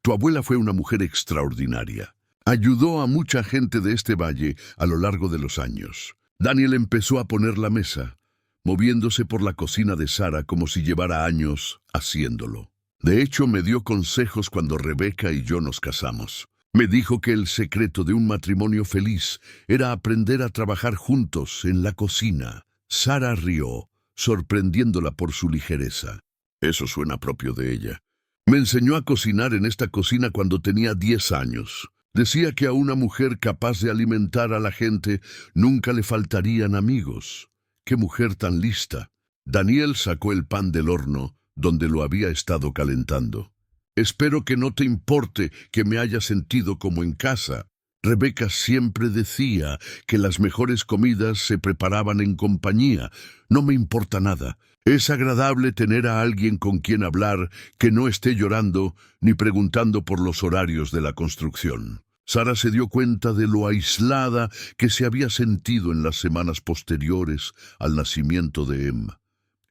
Tu abuela fue una mujer extraordinaria. Ayudó a mucha gente de este valle a lo largo de los años. Daniel empezó a poner la mesa, moviéndose por la cocina de Sara como si llevara años haciéndolo. De hecho, me dio consejos cuando Rebeca y yo nos casamos. Me dijo que el secreto de un matrimonio feliz era aprender a trabajar juntos en la cocina. Sara rió, sorprendiéndola por su ligereza. Eso suena propio de ella. Me enseñó a cocinar en esta cocina cuando tenía 10 años. Decía que a una mujer capaz de alimentar a la gente nunca le faltarían amigos. ¡Qué mujer tan lista! Daniel sacó el pan del horno, donde lo había estado calentando. «Espero que no te importe que me haya sentido como en casa». Rebeca siempre decía que las mejores comidas se preparaban en compañía. «No me importa nada. Es agradable tener a alguien con quien hablar que no esté llorando ni preguntando por los horarios de la construcción». Sara se dio cuenta de lo aislada que se había sentido en las semanas posteriores al nacimiento de Emma.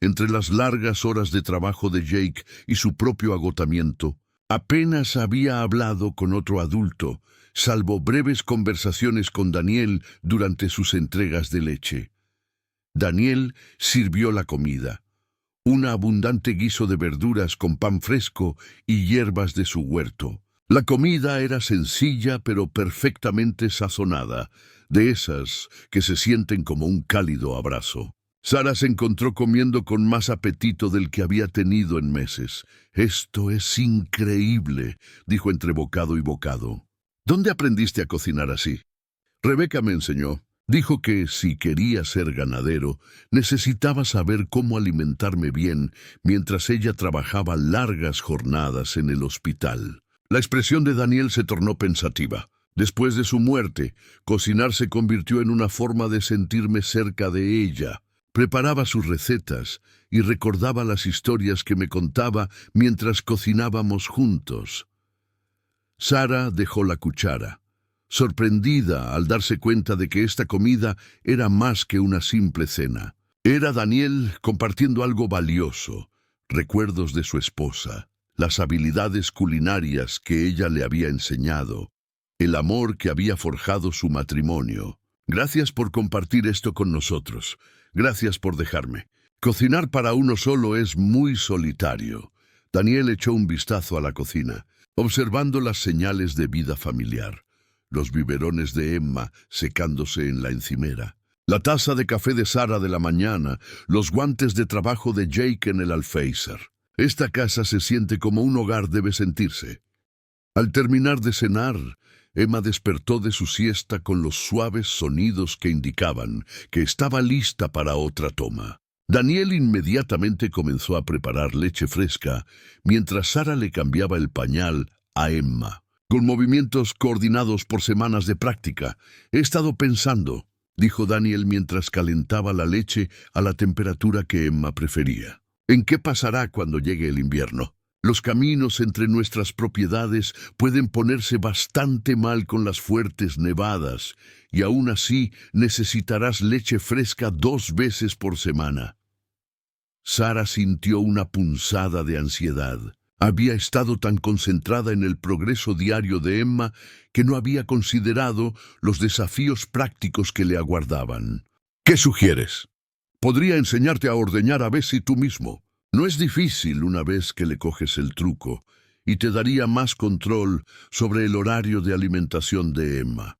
Entre las largas horas de trabajo de Jake y su propio agotamiento, apenas había hablado con otro adulto, salvo breves conversaciones con Daniel durante sus entregas de leche. Daniel sirvió la comida, un abundante guiso de verduras con pan fresco y hierbas de su huerto. La comida era sencilla pero perfectamente sazonada, de esas que se sienten como un cálido abrazo. Sara se encontró comiendo con más apetito del que había tenido en meses. «Esto es increíble», dijo entre bocado y bocado. «¿Dónde aprendiste a cocinar así?» «Rebeca me enseñó. Dijo que si quería ser ganadero, necesitaba saber cómo alimentarme bien mientras ella trabajaba largas jornadas en el hospital». La expresión de Daniel se tornó pensativa. Después de su muerte, cocinar se convirtió en una forma de sentirme cerca de ella. Preparaba sus recetas y recordaba las historias que me contaba mientras cocinábamos juntos. Sara dejó la cuchara, sorprendida al darse cuenta de que esta comida era más que una simple cena. Era Daniel compartiendo algo valioso, recuerdos de su esposa, las habilidades culinarias que ella le había enseñado, el amor que había forjado su matrimonio. «Gracias por compartir esto con nosotros. Gracias por dejarme. Cocinar para uno solo es muy solitario». Daniel echó un vistazo a la cocina, observando las señales de vida familiar. Los biberones de Emma secándose en la encimera, la taza de café de Sara de la mañana, los guantes de trabajo de Jake en el alféizar. Esta casa se siente como un hogar debe sentirse. Al terminar de cenar, Emma despertó de su siesta con los suaves sonidos que indicaban que estaba lista para otra toma. Daniel inmediatamente comenzó a preparar leche fresca, mientras Sara le cambiaba el pañal a Emma. Con movimientos coordinados por semanas de práctica, «He estado pensando», dijo Daniel mientras calentaba la leche a la temperatura que Emma prefería. «¿En qué pasará cuando llegue el invierno? Los caminos entre nuestras propiedades pueden ponerse bastante mal con las fuertes nevadas, y aún así necesitarás leche fresca 2 veces por semana». Sara sintió una punzada de ansiedad. Había estado tan concentrada en el progreso diario de Emma que no había considerado los desafíos prácticos que le aguardaban. «¿Qué sugieres? Podría enseñarte a ordeñar a Bessie tú mismo. No es difícil una vez que le coges el truco, y te daría más control sobre el horario de alimentación de Emma».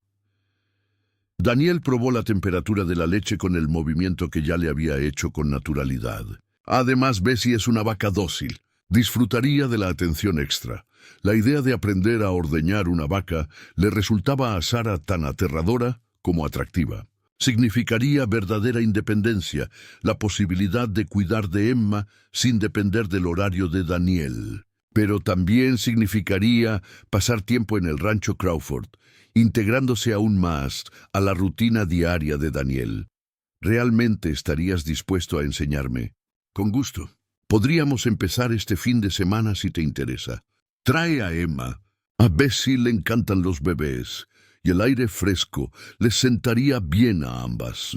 Daniel probó la temperatura de la leche con el movimiento que ya le había hecho con naturalidad. Además, Bessie es una vaca dócil. Disfrutaría de la atención extra. La idea de aprender a ordeñar una vaca le resultaba a Sara tan aterradora como atractiva. Significaría verdadera independencia, la posibilidad de cuidar de Emma sin depender del horario de Daniel. Pero también significaría pasar tiempo en el rancho Crawford, integrándose aún más a la rutina diaria de Daniel. ¿Realmente estarías dispuesto a enseñarme? Con gusto. Podríamos empezar este fin de semana si te interesa. Trae a Emma. A Bessie le encantan los bebés, y el aire fresco les sentaría bien a ambas.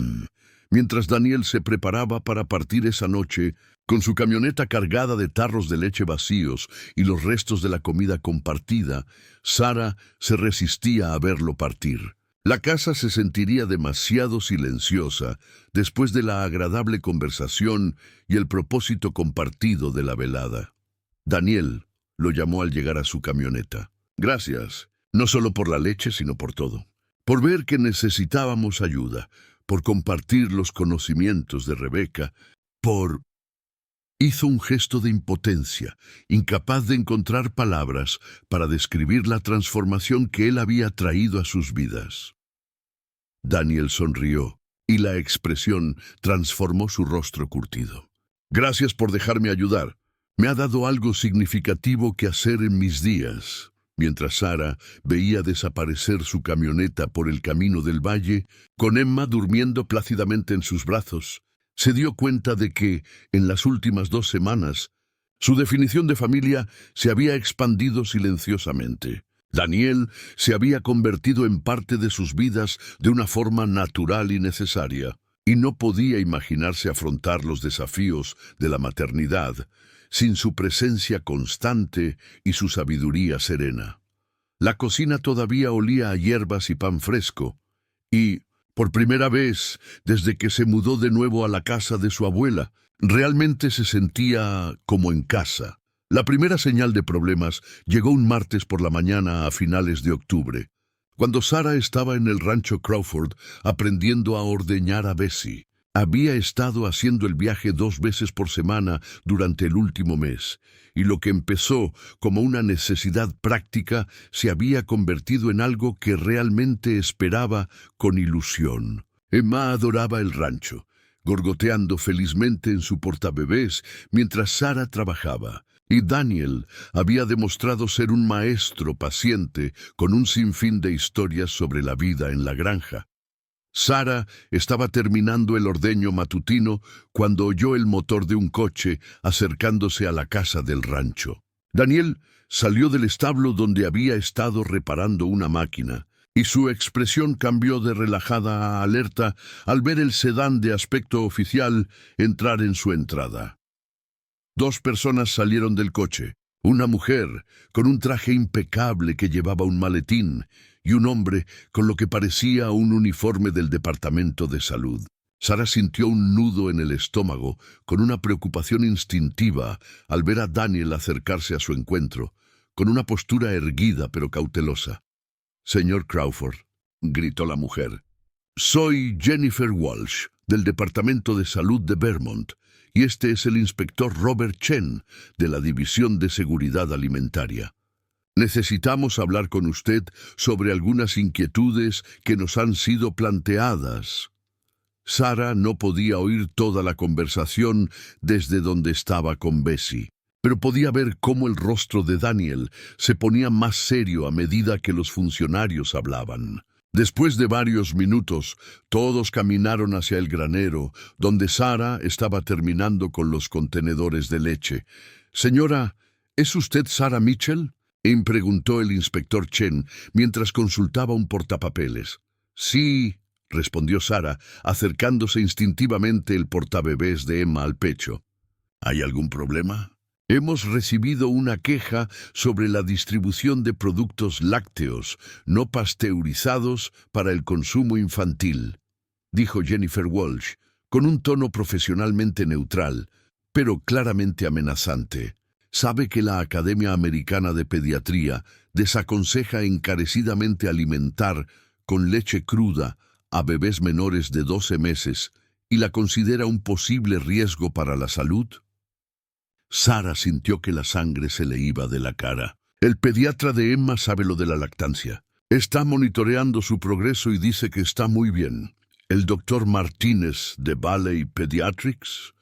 Mientras Daniel se preparaba para partir esa noche, con su camioneta cargada de tarros de leche vacíos y los restos de la comida compartida, Sara se resistía a verlo partir. La casa se sentiría demasiado silenciosa después de la agradable conversación y el propósito compartido de la velada. Daniel lo llamó al llegar a su camioneta. «Gracias, no solo por la leche, sino por todo. Por ver que necesitábamos ayuda, por compartir los conocimientos de Rebeca, por...» Hizo un gesto de impotencia, incapaz de encontrar palabras para describir la transformación que él había traído a sus vidas. Daniel sonrió, y la expresión transformó su rostro curtido. «Gracias por dejarme ayudar. Me ha dado algo significativo que hacer en mis días». Mientras Sara veía desaparecer su camioneta por el camino del valle, con Emma durmiendo plácidamente en sus brazos, se dio cuenta de que, en las últimas 2 semanas, su definición de familia se había expandido silenciosamente. Daniel se había convertido en parte de sus vidas de una forma natural y necesaria. y no podía imaginarse afrontar los desafíos de la maternidad sin su presencia constante y su sabiduría serena. La cocina todavía olía a hierbas y pan fresco, y, por primera vez desde que se mudó de nuevo a la casa de su abuela, realmente se sentía como en casa. La primera señal de problemas llegó un martes por la mañana a finales de octubre, cuando Sarah estaba en el rancho Crawford aprendiendo a ordeñar a Bessie. Había estado haciendo el viaje 2 veces por semana durante el último mes, y lo que empezó como una necesidad práctica se había convertido en algo que realmente esperaba con ilusión. Emma adoraba el rancho, gorgoteando felizmente en su portabebés mientras Sarah trabajaba. Y Daniel había demostrado ser un maestro paciente con un sinfín de historias sobre la vida en la granja. Sarah estaba terminando el ordeño matutino cuando oyó el motor de un coche acercándose a la casa del rancho. Daniel salió del establo donde había estado reparando una máquina, y su expresión cambió de relajada a alerta al ver el sedán de aspecto oficial entrar en su entrada. 2 personas salieron del coche, una mujer con un traje impecable que llevaba un maletín y un hombre con lo que parecía un uniforme del Departamento de Salud. Sarah sintió un nudo en el estómago con una preocupación instintiva al ver a Daniel acercarse a su encuentro, con una postura erguida pero cautelosa. «Señor Crawford», gritó la mujer, «soy Jennifer Walsh, del Departamento de Salud de Vermont, y este es el inspector Robert Chen, de la División de Seguridad Alimentaria. Necesitamos hablar con usted sobre algunas inquietudes que nos han sido planteadas». Sarah no podía oír toda la conversación desde donde estaba con Bessie, pero podía ver cómo el rostro de Daniel se ponía más serio a medida que los funcionarios hablaban. Después de varios minutos, todos caminaron hacia el granero, donde Sarah estaba terminando con los contenedores de leche. «Señora, ¿es usted Sarah Mitchell?», preguntó el inspector Chen mientras consultaba un portapapeles. «Sí», respondió Sarah, acercándose instintivamente el portabebés de Emma al pecho. «¿Hay algún problema?» «Hemos recibido una queja sobre la distribución de productos lácteos no pasteurizados para el consumo infantil», dijo Jennifer Walsh, con un tono profesionalmente neutral, pero claramente amenazante. «Sabe que la Academia Americana de Pediatría desaconseja encarecidamente alimentar con leche cruda a bebés menores de 12 meses y la considera un posible riesgo para la salud». Sarah sintió que la sangre se le iba de la cara. «El pediatra de Emma sabe lo de la lactancia. Está monitoreando su progreso y dice que está muy bien. El doctor Martínez de Valley Pediatrics»,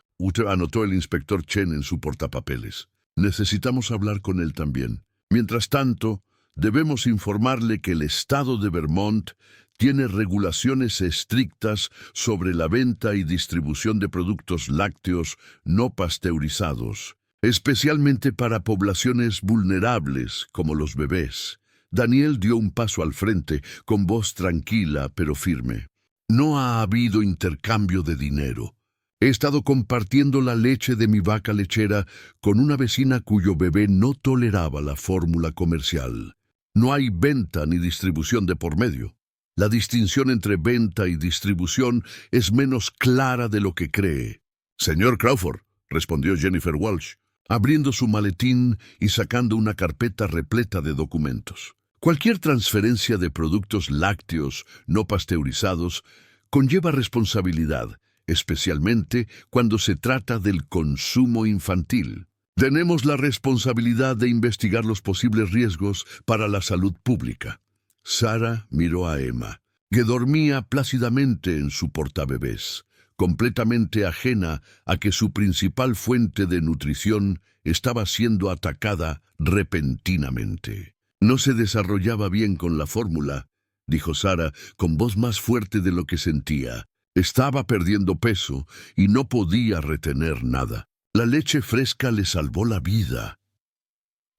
anotó el inspector Chen en su portapapeles. «Necesitamos hablar con él también. Mientras tanto, debemos informarle que el estado de Vermont tiene regulaciones estrictas sobre la venta y distribución de productos lácteos no pasteurizados, especialmente para poblaciones vulnerables como los bebés». Daniel dio un paso al frente, con voz tranquila pero firme. «No ha habido intercambio de dinero. He estado compartiendo la leche de mi vaca lechera con una vecina cuyo bebé no toleraba la fórmula comercial. No hay venta ni distribución de por medio. La distinción entre venta y distribución es menos clara de lo que cree». «Señor Crawford», respondió Jennifer Walsh, abriendo su maletín y sacando una carpeta repleta de documentos. «Cualquier transferencia de productos lácteos no pasteurizados conlleva responsabilidad, especialmente cuando se trata del consumo infantil. Tenemos la responsabilidad de investigar los posibles riesgos para la salud pública». Sarah miró a Emma, que dormía plácidamente en su portabebés, completamente ajena a que su principal fuente de nutrición estaba siendo atacada repentinamente. «No se desarrollaba bien con la fórmula», dijo Sarah con voz más fuerte de lo que sentía. «Estaba perdiendo peso y no podía retener nada. La leche fresca le salvó la vida».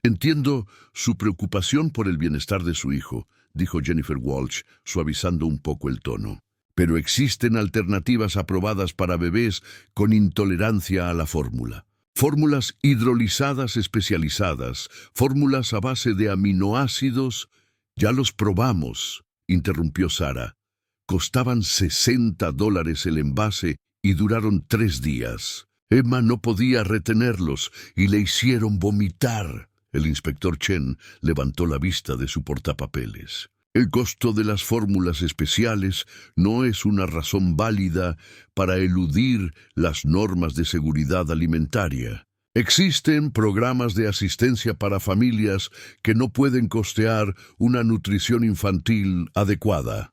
«Entiendo su preocupación por el bienestar de su hijo», dijo Jennifer Walsh, suavizando un poco el tono. pero existen alternativas aprobadas para bebés con intolerancia a la fórmula. Fórmulas hidrolizadas especializadas, fórmulas a base de aminoácidos. Ya los probamos, interrumpió Sara. Costaban $60 el envase y duraron 3 días. Emma no podía retenerlos y le hicieron vomitar. El inspector Chen levantó la vista de su portapapeles. El costo de las fórmulas especiales no es una razón válida para eludir las normas de seguridad alimentaria. Existen programas de asistencia para familias que no pueden costear una nutrición infantil adecuada.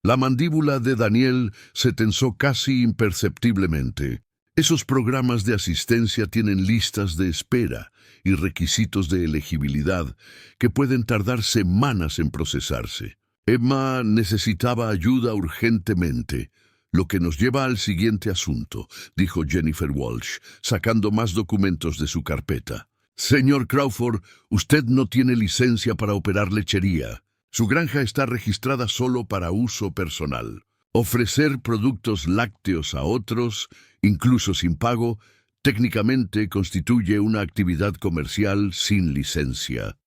La mandíbula de Daniel se tensó casi imperceptiblemente. Esos programas de asistencia tienen listas de espera y requisitos de elegibilidad que pueden tardar semanas en procesarse. Emma necesitaba ayuda urgentemente, lo que nos lleva al siguiente asunto, dijo Jennifer Walsh, sacando más documentos de su carpeta. Señor Crawford, usted no tiene licencia para operar lechería. Su granja está registrada solo para uso personal. Ofrecer productos lácteos a otros, incluso sin pago, técnicamente constituye una actividad comercial sin licencia.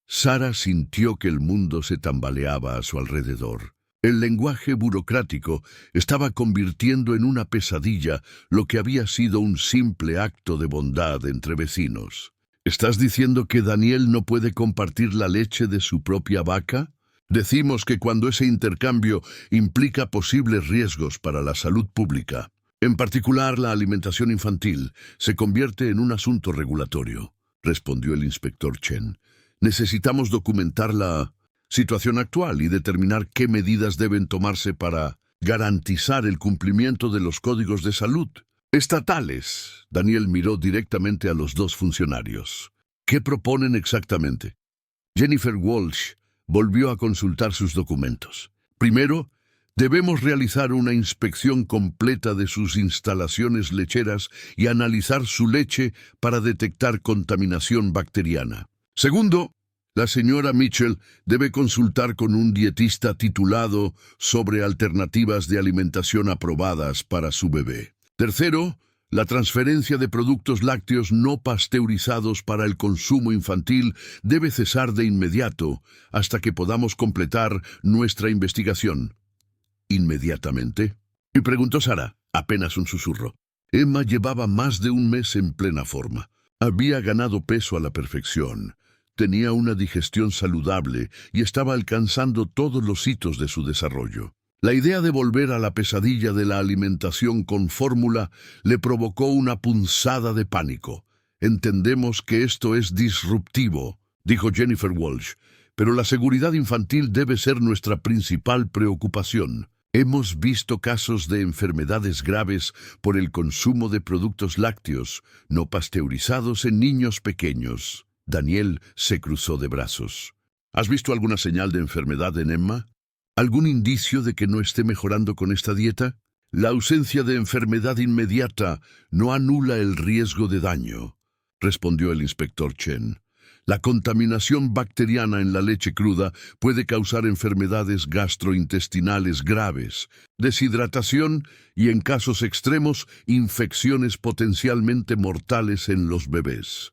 Sara sintió que el mundo se tambaleaba a su alrededor. El lenguaje burocrático estaba convirtiendo en una pesadilla lo que había sido un simple acto de bondad entre vecinos. ¿Estás diciendo que Daniel no puede compartir la leche de su propia vaca? Decimos que cuando ese intercambio implica posibles riesgos para la salud pública, en particular la alimentación infantil, se convierte en un asunto regulatorio, respondió el inspector Chen. Necesitamos documentar la situación actual y determinar qué medidas deben tomarse para garantizar el cumplimiento de los códigos de salud estatales. Daniel miró directamente a los dos funcionarios. ¿Qué proponen exactamente? Jennifer Walsh volvió a consultar sus documentos. Primero, debemos realizar una inspección completa de sus instalaciones lecheras y analizar su leche para detectar contaminación bacteriana. Segundo, la señora Mitchell debe consultar con un dietista titulado sobre alternativas de alimentación aprobadas para su bebé. Tercero, la transferencia de productos lácteos no pasteurizados para el consumo infantil debe cesar de inmediato hasta que podamos completar nuestra investigación. ¿Inmediatamente? Y preguntó Sara, apenas un susurro. Emma llevaba más de un mes en plena forma. Había ganado peso a la perfección. Tenía una digestión saludable y estaba alcanzando todos los hitos de su desarrollo. La idea de volver a la pesadilla de la alimentación con fórmula le provocó una punzada de pánico. Entendemos que esto es disruptivo, dijo Jennifer Walsh, pero la seguridad infantil debe ser nuestra principal preocupación. Hemos visto casos de enfermedades graves por el consumo de productos lácteos no pasteurizados en niños pequeños. Daniel se cruzó de brazos. ¿Has visto alguna señal de enfermedad en Emma? ¿Algún indicio de que no esté mejorando con esta dieta? La ausencia de enfermedad inmediata no anula el riesgo de daño, respondió el inspector Chen. La contaminación bacteriana en la leche cruda puede causar enfermedades gastrointestinales graves, deshidratación y, en casos extremos, infecciones potencialmente mortales en los bebés.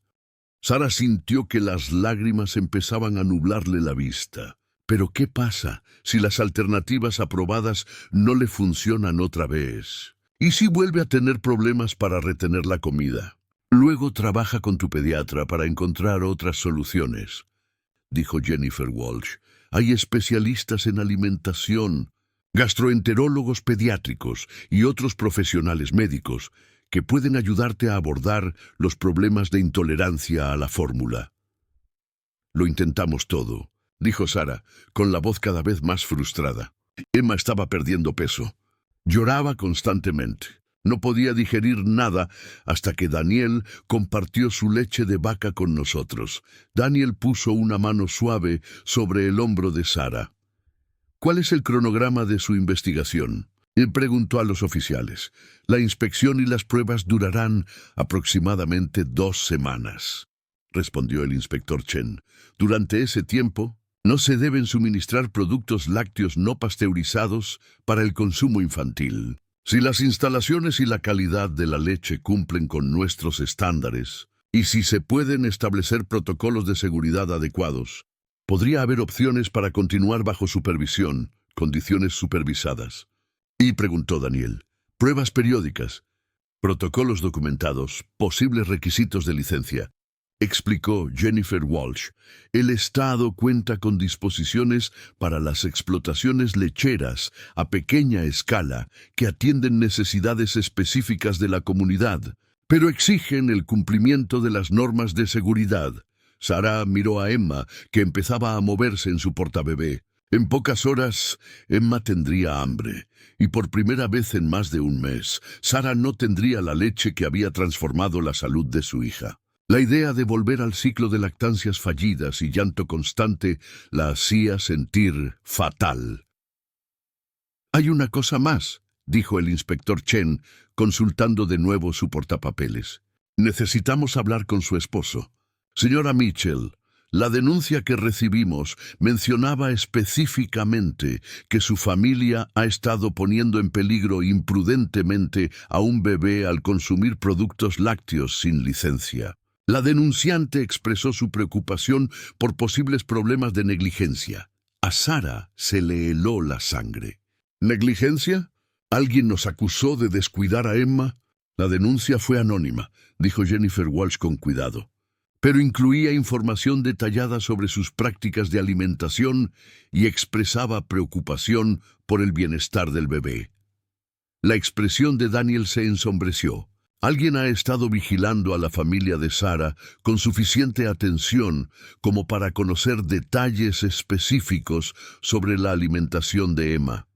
Sara sintió que las lágrimas empezaban a nublarle la vista. Pero ¿qué pasa si las alternativas aprobadas no le funcionan otra vez? ¿Y si vuelve a tener problemas para retener la comida? Luego trabaja con tu pediatra para encontrar otras soluciones, dijo Jennifer Walsh. Hay especialistas en alimentación, gastroenterólogos pediátricos y otros profesionales médicos que pueden ayudarte a abordar los problemas de intolerancia a la fórmula. Lo intentamos todo, dijo Sara, con la voz cada vez más frustrada. Emma estaba perdiendo peso. Lloraba constantemente. No podía digerir nada hasta que Daniel compartió su leche de vaca con nosotros. Daniel puso una mano suave sobre el hombro de Sara. ¿Cuál es el cronograma de su investigación? Él preguntó a los oficiales. La inspección y las pruebas durarán aproximadamente 2 semanas, respondió el inspector Chen. Durante ese tiempo, No se deben suministrar productos lácteos no pasteurizados para el consumo infantil. Si las instalaciones y la calidad de la leche cumplen con nuestros estándares, y si se pueden establecer protocolos de seguridad adecuados, podría haber opciones para continuar bajo supervisión, condiciones supervisadas. Y preguntó Daniel, pruebas periódicas, protocolos documentados, posibles requisitos de licencia. Explicó Jennifer Walsh, el Estado cuenta con disposiciones para las explotaciones lecheras a pequeña escala que atienden necesidades específicas de la comunidad, pero exigen el cumplimiento de las normas de seguridad. Sarah miró a Emma, que empezaba a moverse en su portabebé. En pocas horas, Emma tendría hambre, y por primera vez en más de un mes, Sarah no tendría la leche que había transformado la salud de su hija. La idea de volver al ciclo de lactancias fallidas y llanto constante la hacía sentir fatal. «Hay una cosa más», dijo el inspector Chen, consultando de nuevo su portapapeles. «Necesitamos hablar con su esposo. Señora Mitchell, la denuncia que recibimos mencionaba específicamente que su familia ha estado poniendo en peligro imprudentemente a un bebé al consumir productos lácteos sin licencia. La denunciante expresó su preocupación por posibles problemas de negligencia. A Sarah se le heló la sangre. ¿Negligencia? ¿Alguien nos acusó de descuidar a Emma? La denuncia fue anónima, dijo Jennifer Walsh con cuidado, pero incluía información detallada sobre sus prácticas de alimentación y expresaba preocupación por el bienestar del bebé. La expresión de Daniel se ensombreció. Alguien ha estado vigilando a la familia de Sarah con suficiente atención como para conocer detalles específicos sobre la alimentación de Emma.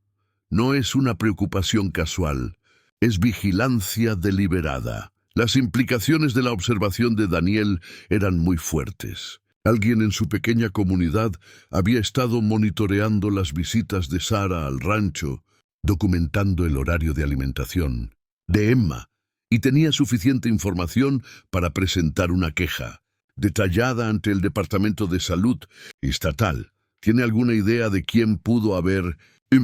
No es una preocupación casual, es vigilancia deliberada. Las implicaciones de la observación de Daniel eran muy fuertes. Alguien en su pequeña comunidad había estado monitoreando las visitas de Sarah al rancho, documentando el horario de alimentación de Emma, y tenía suficiente información para presentar una queja, detallada ante el Departamento de Salud Estatal. ¿Tiene alguna idea de quién pudo haber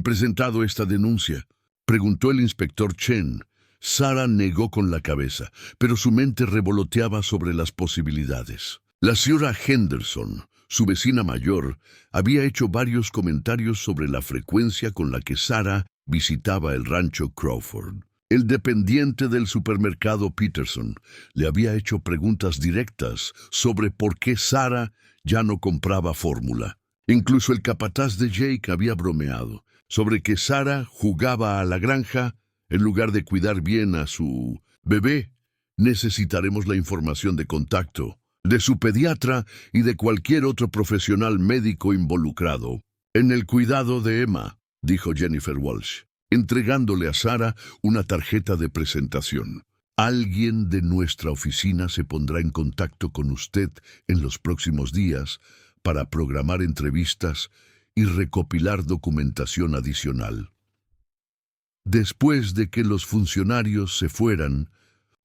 presentado esta denuncia?, preguntó el inspector Chen. Sarah negó con la cabeza, pero su mente revoloteaba sobre las posibilidades. La señora Henderson, su vecina mayor, había hecho varios comentarios sobre la frecuencia con la que Sarah visitaba el rancho Crawford. El dependiente del supermercado Peterson le había hecho preguntas directas sobre por qué Sarah ya no compraba fórmula. Incluso el capataz de Jake había bromeado sobre que Sarah jugaba a la granja en lugar de cuidar bien a su bebé. Necesitaremos la información de contacto de su pediatra y de cualquier otro profesional médico involucrado en el cuidado de Emma, dijo Jennifer Walsh, entregándole a Sarah una tarjeta de presentación. Alguien de nuestra oficina se pondrá en contacto con usted en los próximos días para programar entrevistas y recopilar documentación adicional. Después de que los funcionarios se fueran,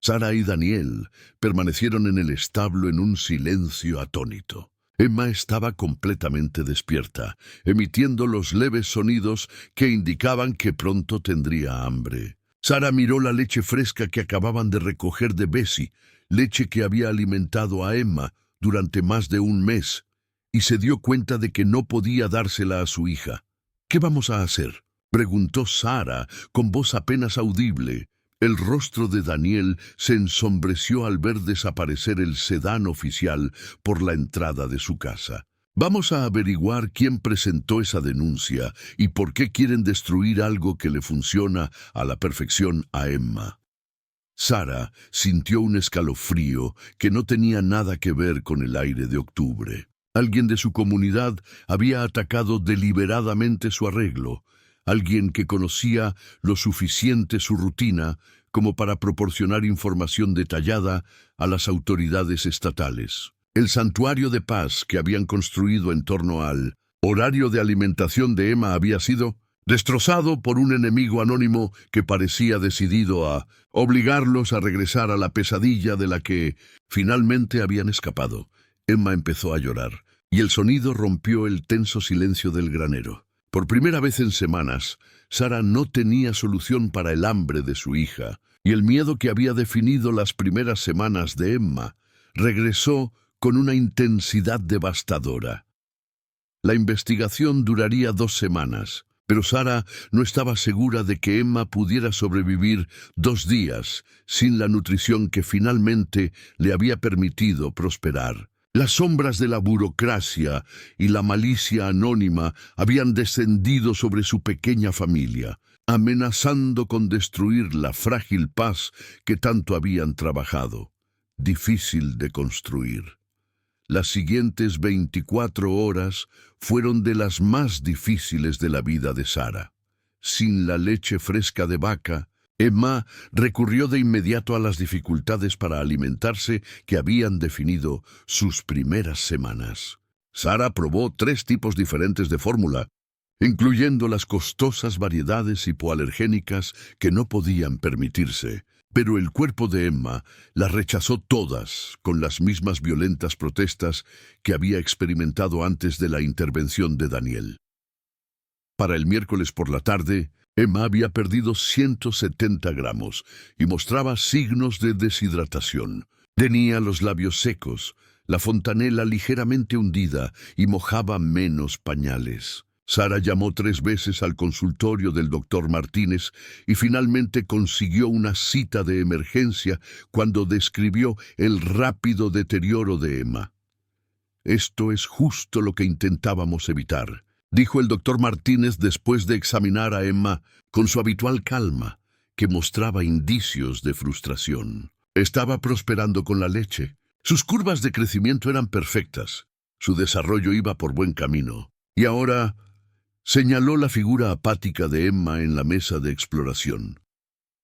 Sarah y Daniel permanecieron en el establo en un silencio atónito. Emma estaba completamente despierta, emitiendo los leves sonidos que indicaban que pronto tendría hambre. Sarah miró la leche fresca que acababan de recoger de Bessie, leche que había alimentado a Emma durante más de un mes, y se dio cuenta de que no podía dársela a su hija. «¿Qué vamos a hacer?», preguntó Sarah con voz apenas audible. El rostro de Daniel se ensombreció al ver desaparecer el sedán oficial por la entrada de su casa. «Vamos a averiguar quién presentó esa denuncia y por qué quieren destruir algo que le funciona a la perfección a Emma». Sarah sintió un escalofrío que no tenía nada que ver con el aire de octubre. Alguien de su comunidad había atacado deliberadamente su arreglo, alguien que conocía lo suficiente su rutina como para proporcionar información detallada a las autoridades estatales. El santuario de paz que habían construido en torno al horario de alimentación de Emma había sido destrozado por un enemigo anónimo que parecía decidido a obligarlos a regresar a la pesadilla de la que finalmente habían escapado. Emma empezó a llorar, y el sonido rompió el tenso silencio del granero. Por primera vez en semanas, Sara no tenía solución para el hambre de su hija, y el miedo que había definido las primeras semanas de Emma regresó con una intensidad devastadora. La investigación duraría 2 semanas, pero Sara no estaba segura de que Emma pudiera sobrevivir 2 días sin la nutrición que finalmente le había permitido prosperar. Las sombras de la burocracia y la malicia anónima habían descendido sobre su pequeña familia, amenazando con destruir la frágil paz que tanto habían trabajado. Difícil de construir. Las siguientes 24 horas fueron de las más difíciles de la vida de Sara. Sin la leche fresca de vaca, Emma recurrió de inmediato a las dificultades para alimentarse que habían definido sus primeras semanas. Sara probó 3 tipos diferentes de fórmula, incluyendo las costosas variedades hipoalergénicas que no podían permitirse. Pero el cuerpo de Emma las rechazó todas con las mismas violentas protestas que había experimentado antes de la intervención de Daniel. Para el miércoles por la tarde, Emma había perdido 170 gramos y mostraba signos de deshidratación. Tenía los labios secos, la fontanela ligeramente hundida y mojaba menos pañales. Sara llamó 3 veces al consultorio del doctor Martínez y finalmente consiguió una cita de emergencia cuando describió el rápido deterioro de Emma. «Esto es justo lo que intentábamos evitar», dijo el doctor Martínez después de examinar a Emma con su habitual calma, que mostraba indicios de frustración. Estaba prosperando con la leche. Sus curvas de crecimiento eran perfectas. Su desarrollo iba por buen camino. Y ahora señaló la figura apática de Emma en la mesa de exploración.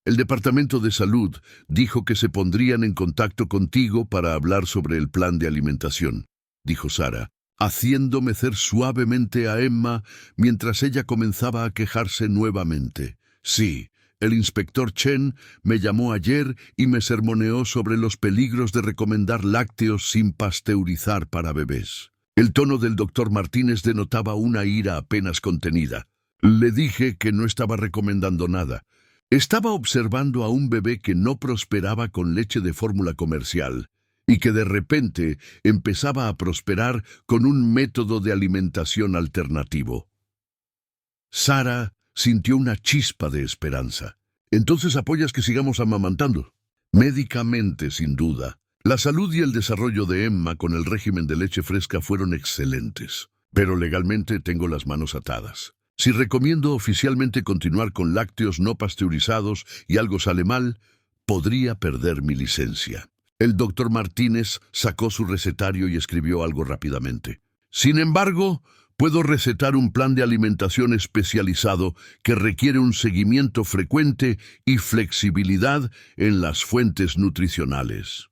«El Departamento de Salud dijo que se pondrían en contacto contigo para hablar sobre el plan de alimentación», dijo Sara, haciendo mecer suavemente a Emma mientras ella comenzaba a quejarse nuevamente. «Sí, el inspector Chen me llamó ayer y me sermoneó sobre los peligros de recomendar lácteos sin pasteurizar para bebés». El tono del doctor Martínez denotaba una ira apenas contenida. «Le dije que no estaba recomendando nada. Estaba observando a un bebé que no prosperaba con leche de fórmula comercial y que de repente empezaba a prosperar con un método de alimentación alternativo». Sara sintió una chispa de esperanza. «¿Entonces apoyas que sigamos amamantando?» «Médicamente, sin duda. La salud y el desarrollo de Emma con el régimen de leche fresca fueron excelentes, pero legalmente tengo las manos atadas. Si recomiendo oficialmente continuar con lácteos no pasteurizados y algo sale mal, podría perder mi licencia». El doctor Martínez sacó su recetario y escribió algo rápidamente. «Sin embargo, puedo recetar un plan de alimentación especializado que requiere un seguimiento frecuente y flexibilidad en las fuentes nutricionales».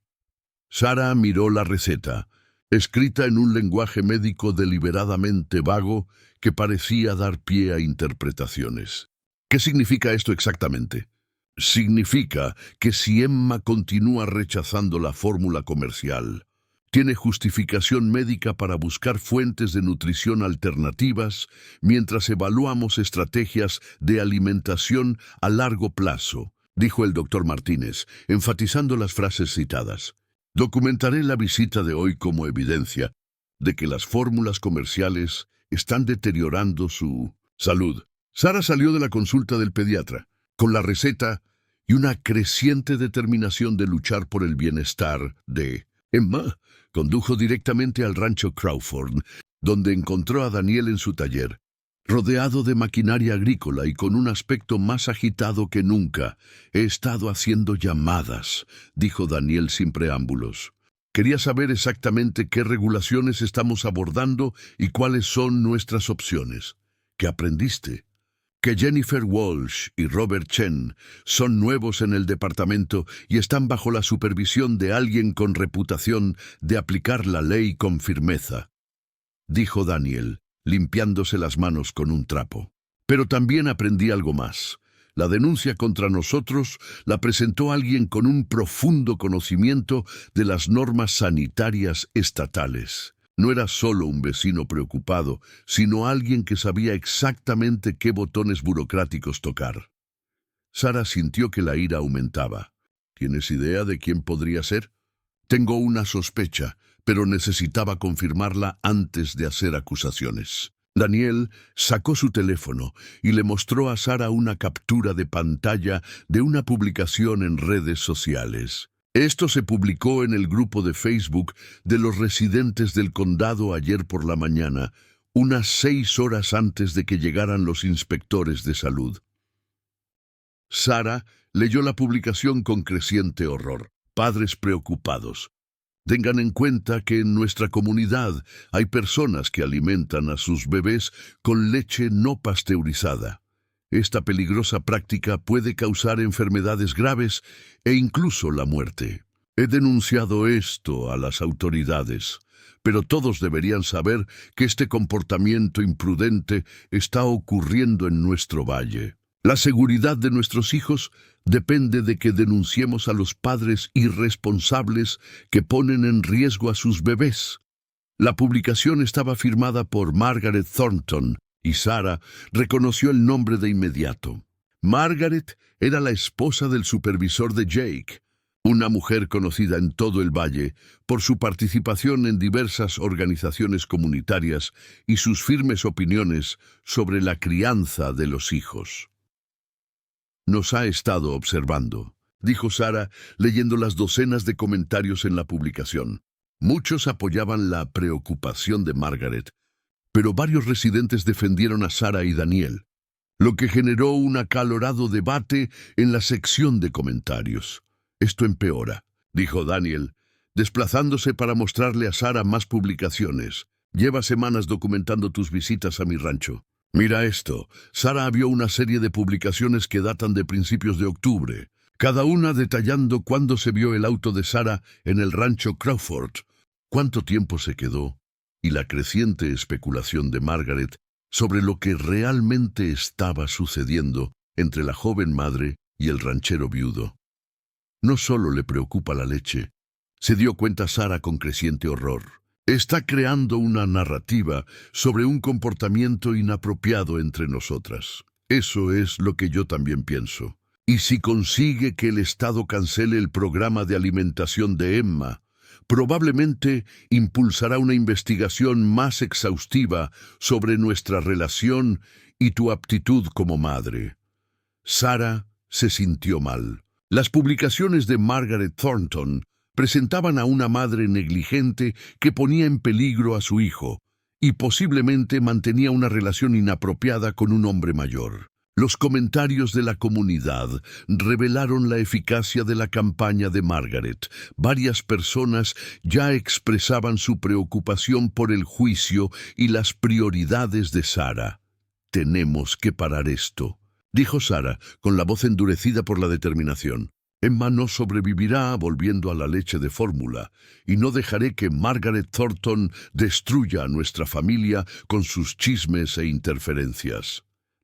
Sara miró la receta, escrita en un lenguaje médico deliberadamente vago que parecía dar pie a interpretaciones. «¿Qué significa esto exactamente?» «Significa que si Emma continúa rechazando la fórmula comercial, tiene justificación médica para buscar fuentes de nutrición alternativas mientras evaluamos estrategias de alimentación a largo plazo», dijo el doctor Martínez, enfatizando las frases citadas. «Documentaré la visita de hoy como evidencia de que las fórmulas comerciales están deteriorando su salud». Sara salió de la consulta del pediatra con la receta y una creciente determinación de luchar por el bienestar de Emma. Condujo directamente al rancho Crawford, donde encontró a Daniel en su taller, rodeado de maquinaria agrícola y con un aspecto más agitado que nunca. «He estado haciendo llamadas», dijo Daniel sin preámbulos. «Quería saber exactamente qué regulaciones estamos abordando y cuáles son nuestras opciones». «¿Qué aprendiste?» «Que Jennifer Walsh y Robert Chen son nuevos en el departamento y están bajo la supervisión de alguien con reputación de aplicar la ley con firmeza», dijo Daniel, limpiándose las manos con un trapo. «Pero también aprendí algo más. La denuncia contra nosotros la presentó alguien con un profundo conocimiento de las normas sanitarias estatales. No era solo un vecino preocupado, sino alguien que sabía exactamente qué botones burocráticos tocar. Sara sintió que la ira aumentaba. ¿Tienes idea de quién podría ser? Tengo una sospecha, pero necesitaba confirmarla antes de hacer acusaciones. Daniel sacó su teléfono y le mostró a Sara una captura de pantalla de una publicación en redes sociales. Esto se publicó en el grupo de Facebook de los residentes del condado ayer por la mañana, unas 6 horas antes de que llegaran los inspectores de salud. Sara leyó la publicación con creciente horror. Padres preocupados. Tengan en cuenta que en nuestra comunidad hay personas que alimentan a sus bebés con leche no pasteurizada. Esta peligrosa práctica puede causar enfermedades graves e incluso la muerte. He denunciado esto a las autoridades, pero todos deberían saber que este comportamiento imprudente está ocurriendo en nuestro valle. La seguridad de nuestros hijos depende de que denunciemos a los padres irresponsables que ponen en riesgo a sus bebés. La publicación estaba firmada por Margaret Thornton y Sara reconoció el nombre de inmediato. Margaret era la esposa del supervisor de Jake, una mujer conocida en todo el valle por su participación en diversas organizaciones comunitarias y sus firmes opiniones sobre la crianza de los hijos. Nos ha estado observando, dijo Sara, leyendo las docenas de comentarios en la publicación. Muchos apoyaban la preocupación de Margaret, pero varios residentes defendieron a Sara y Daniel, lo que generó un acalorado debate en la sección de comentarios. Esto empeora, dijo Daniel, desplazándose para mostrarle a Sara más publicaciones. Lleva semanas documentando tus visitas a mi rancho. Mira esto, Sara vio una serie de publicaciones que datan de principios de octubre, cada una detallando cuándo se vio el auto de Sara en el rancho Crawford, cuánto tiempo se quedó, y la creciente especulación de Margaret sobre lo que realmente estaba sucediendo entre la joven madre y el ranchero viudo. No solo le preocupa la leche, se dio cuenta Sara con creciente horror. Está creando una narrativa sobre un comportamiento inapropiado entre nosotras. Eso es lo que yo también pienso. Y si consigue que el Estado cancele el programa de alimentación de Emma, probablemente impulsará una investigación más exhaustiva sobre nuestra relación y tu aptitud como madre. Sara se sintió mal. Las publicaciones de Margaret Thornton presentaban a una madre negligente que ponía en peligro a su hijo y posiblemente mantenía una relación inapropiada con un hombre mayor. Los comentarios de la comunidad revelaron la eficacia de la campaña de Margaret. Varias personas ya expresaban su preocupación por el juicio y las prioridades de Sara. Tenemos que parar esto, dijo Sara, con la voz endurecida por la determinación. Emma no sobrevivirá volviendo a la leche de fórmula, y no dejaré que Margaret Thornton destruya a nuestra familia con sus chismes e interferencias.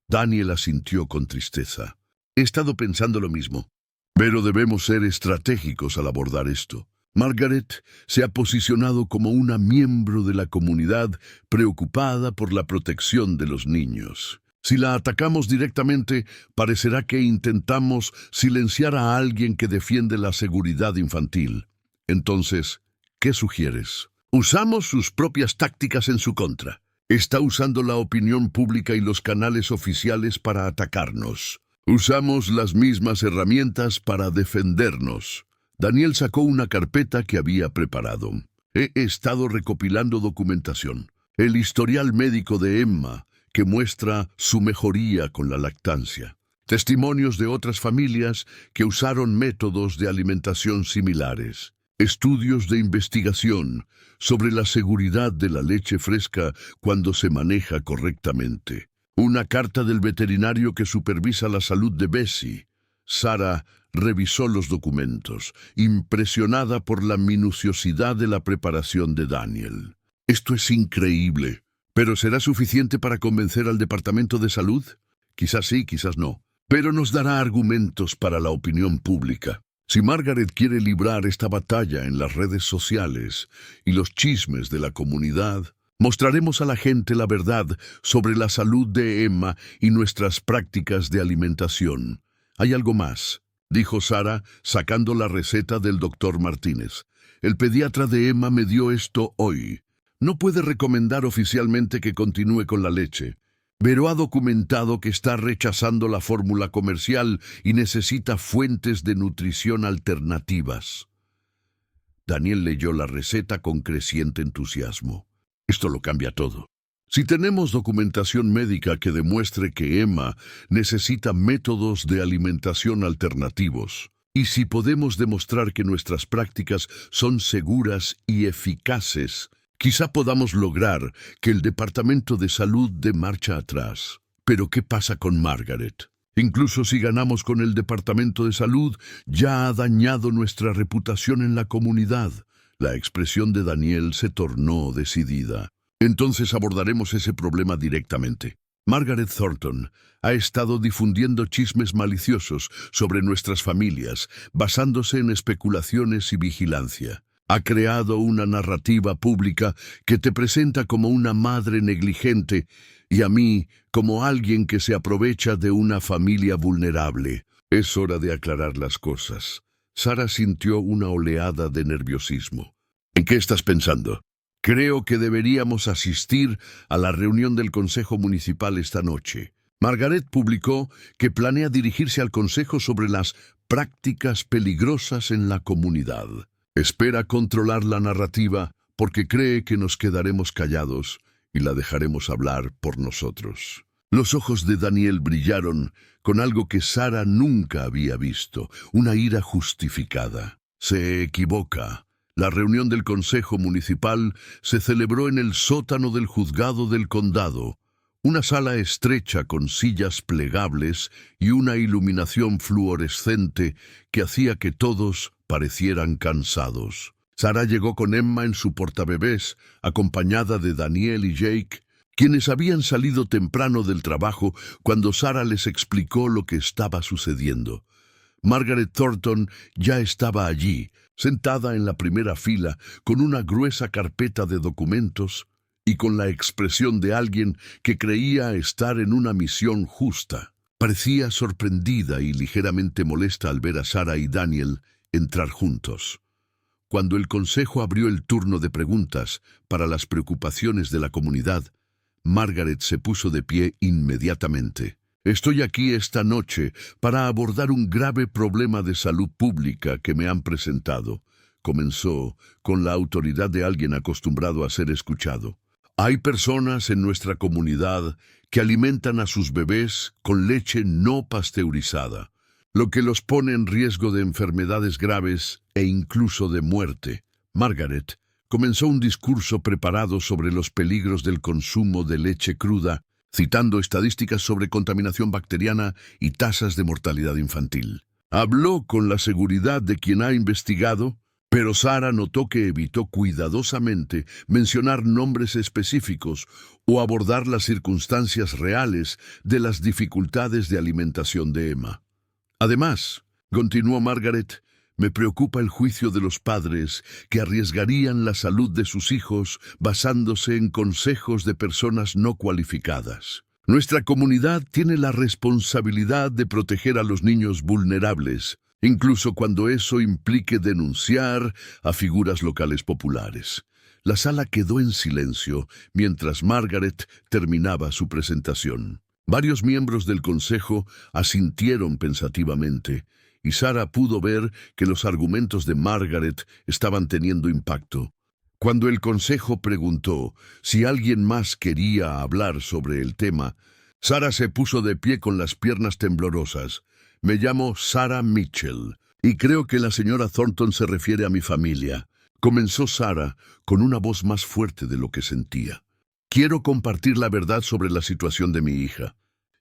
Daniel asintió con tristeza. He estado pensando lo mismo, pero debemos ser estratégicos al abordar esto. Margaret se ha posicionado como una miembro de la comunidad preocupada por la protección de los niños. Si la atacamos directamente, parecerá que intentamos silenciar a alguien que defiende la seguridad infantil. Entonces, ¿qué sugieres? Usamos sus propias tácticas en su contra. Está usando la opinión pública y los canales oficiales para atacarnos. Usamos las mismas herramientas para defendernos. Daniel sacó una carpeta que había preparado. He estado recopilando documentación. El historial médico de Emma, que muestra su mejoría con la lactancia. Testimonios de otras familias que usaron métodos de alimentación similares. Estudios de investigación sobre la seguridad de la leche fresca cuando se maneja correctamente. Una carta del veterinario que supervisa la salud de Bessie. Sara revisó los documentos, impresionada por la minuciosidad de la preparación de Daniel. Esto es increíble. ¿Pero será suficiente para convencer al Departamento de Salud? Quizás sí, quizás no. Pero nos dará argumentos para la opinión pública. Si Margaret quiere librar esta batalla en las redes sociales y los chismes de la comunidad, mostraremos a la gente la verdad sobre la salud de Emma y nuestras prácticas de alimentación. Hay algo más, dijo Sara, sacando la receta del doctor Martínez. El pediatra de Emma me dio esto hoy. No puede recomendar oficialmente que continúe con la leche, pero ha documentado que está rechazando la fórmula comercial y necesita fuentes de nutrición alternativas. Daniel leyó la receta con creciente entusiasmo. Esto lo cambia todo. Si tenemos documentación médica que demuestre que Emma necesita métodos de alimentación alternativos, y si podemos demostrar que nuestras prácticas son seguras y eficaces, quizá podamos lograr que el Departamento de Salud dé marcha atrás. Pero ¿qué pasa con Margaret? Incluso si ganamos con el Departamento de Salud, ya ha dañado nuestra reputación en la comunidad. La expresión de Daniel se tornó decidida. Entonces abordaremos ese problema directamente. Margaret Thornton ha estado difundiendo chismes maliciosos sobre nuestras familias, basándose en especulaciones y vigilancia. Ha creado una narrativa pública que te presenta como una madre negligente y a mí como alguien que se aprovecha de una familia vulnerable. Es hora de aclarar las cosas. Sara sintió una oleada de nerviosismo. ¿En qué estás pensando? Creo que deberíamos asistir a la reunión del Consejo Municipal esta noche. Margaret publicó que planea dirigirse al Consejo sobre las prácticas peligrosas en la comunidad. Espera controlar la narrativa porque cree que nos quedaremos callados y la dejaremos hablar por nosotros. Los ojos de Daniel brillaron con algo que Sara nunca había visto, una ira justificada. Se equivoca. La reunión del Consejo Municipal se celebró en el sótano del juzgado del condado, una sala estrecha con sillas plegables y una iluminación fluorescente que hacía que todos parecieran cansados. Sara llegó con Emma en su portabebés, acompañada de Daniel y Jake, quienes habían salido temprano del trabajo cuando Sara les explicó lo que estaba sucediendo. Margaret Thornton ya estaba allí, sentada en la primera fila, con una gruesa carpeta de documentos y con la expresión de alguien que creía estar en una misión justa. Parecía sorprendida y ligeramente molesta al ver a Sara y Daniel entrar juntos. Cuando el consejo abrió el turno de preguntas para las preocupaciones de la comunidad, Margaret se puso de pie inmediatamente. Estoy aquí esta noche para abordar un grave problema de salud pública que me han presentado. Comenzó con la autoridad de alguien acostumbrado a ser escuchado. Hay personas en nuestra comunidad que alimentan a sus bebés con leche no pasteurizada, lo que los pone en riesgo de enfermedades graves e incluso de muerte. Margaret comenzó un discurso preparado sobre los peligros del consumo de leche cruda, citando estadísticas sobre contaminación bacteriana y tasas de mortalidad infantil. Habló con la seguridad de quien ha investigado, pero Sara notó que evitó cuidadosamente mencionar nombres específicos o abordar las circunstancias reales de las dificultades de alimentación de Emma. Además, continuó Margaret, me preocupa el juicio de los padres que arriesgarían la salud de sus hijos basándose en consejos de personas no cualificadas. Nuestra comunidad tiene la responsabilidad de proteger a los niños vulnerables, incluso cuando eso implique denunciar a figuras locales populares. La sala quedó en silencio mientras Margaret terminaba su presentación. Varios miembros del consejo asintieron pensativamente, y Sara pudo ver que los argumentos de Margaret estaban teniendo impacto. Cuando el consejo preguntó si alguien más quería hablar sobre el tema, Sara se puso de pie con las piernas temblorosas. Me llamo Sara Mitchell, y creo que la señora Thornton se refiere a mi familia. Comenzó Sara con una voz más fuerte de lo que sentía. Quiero compartir la verdad sobre la situación de mi hija,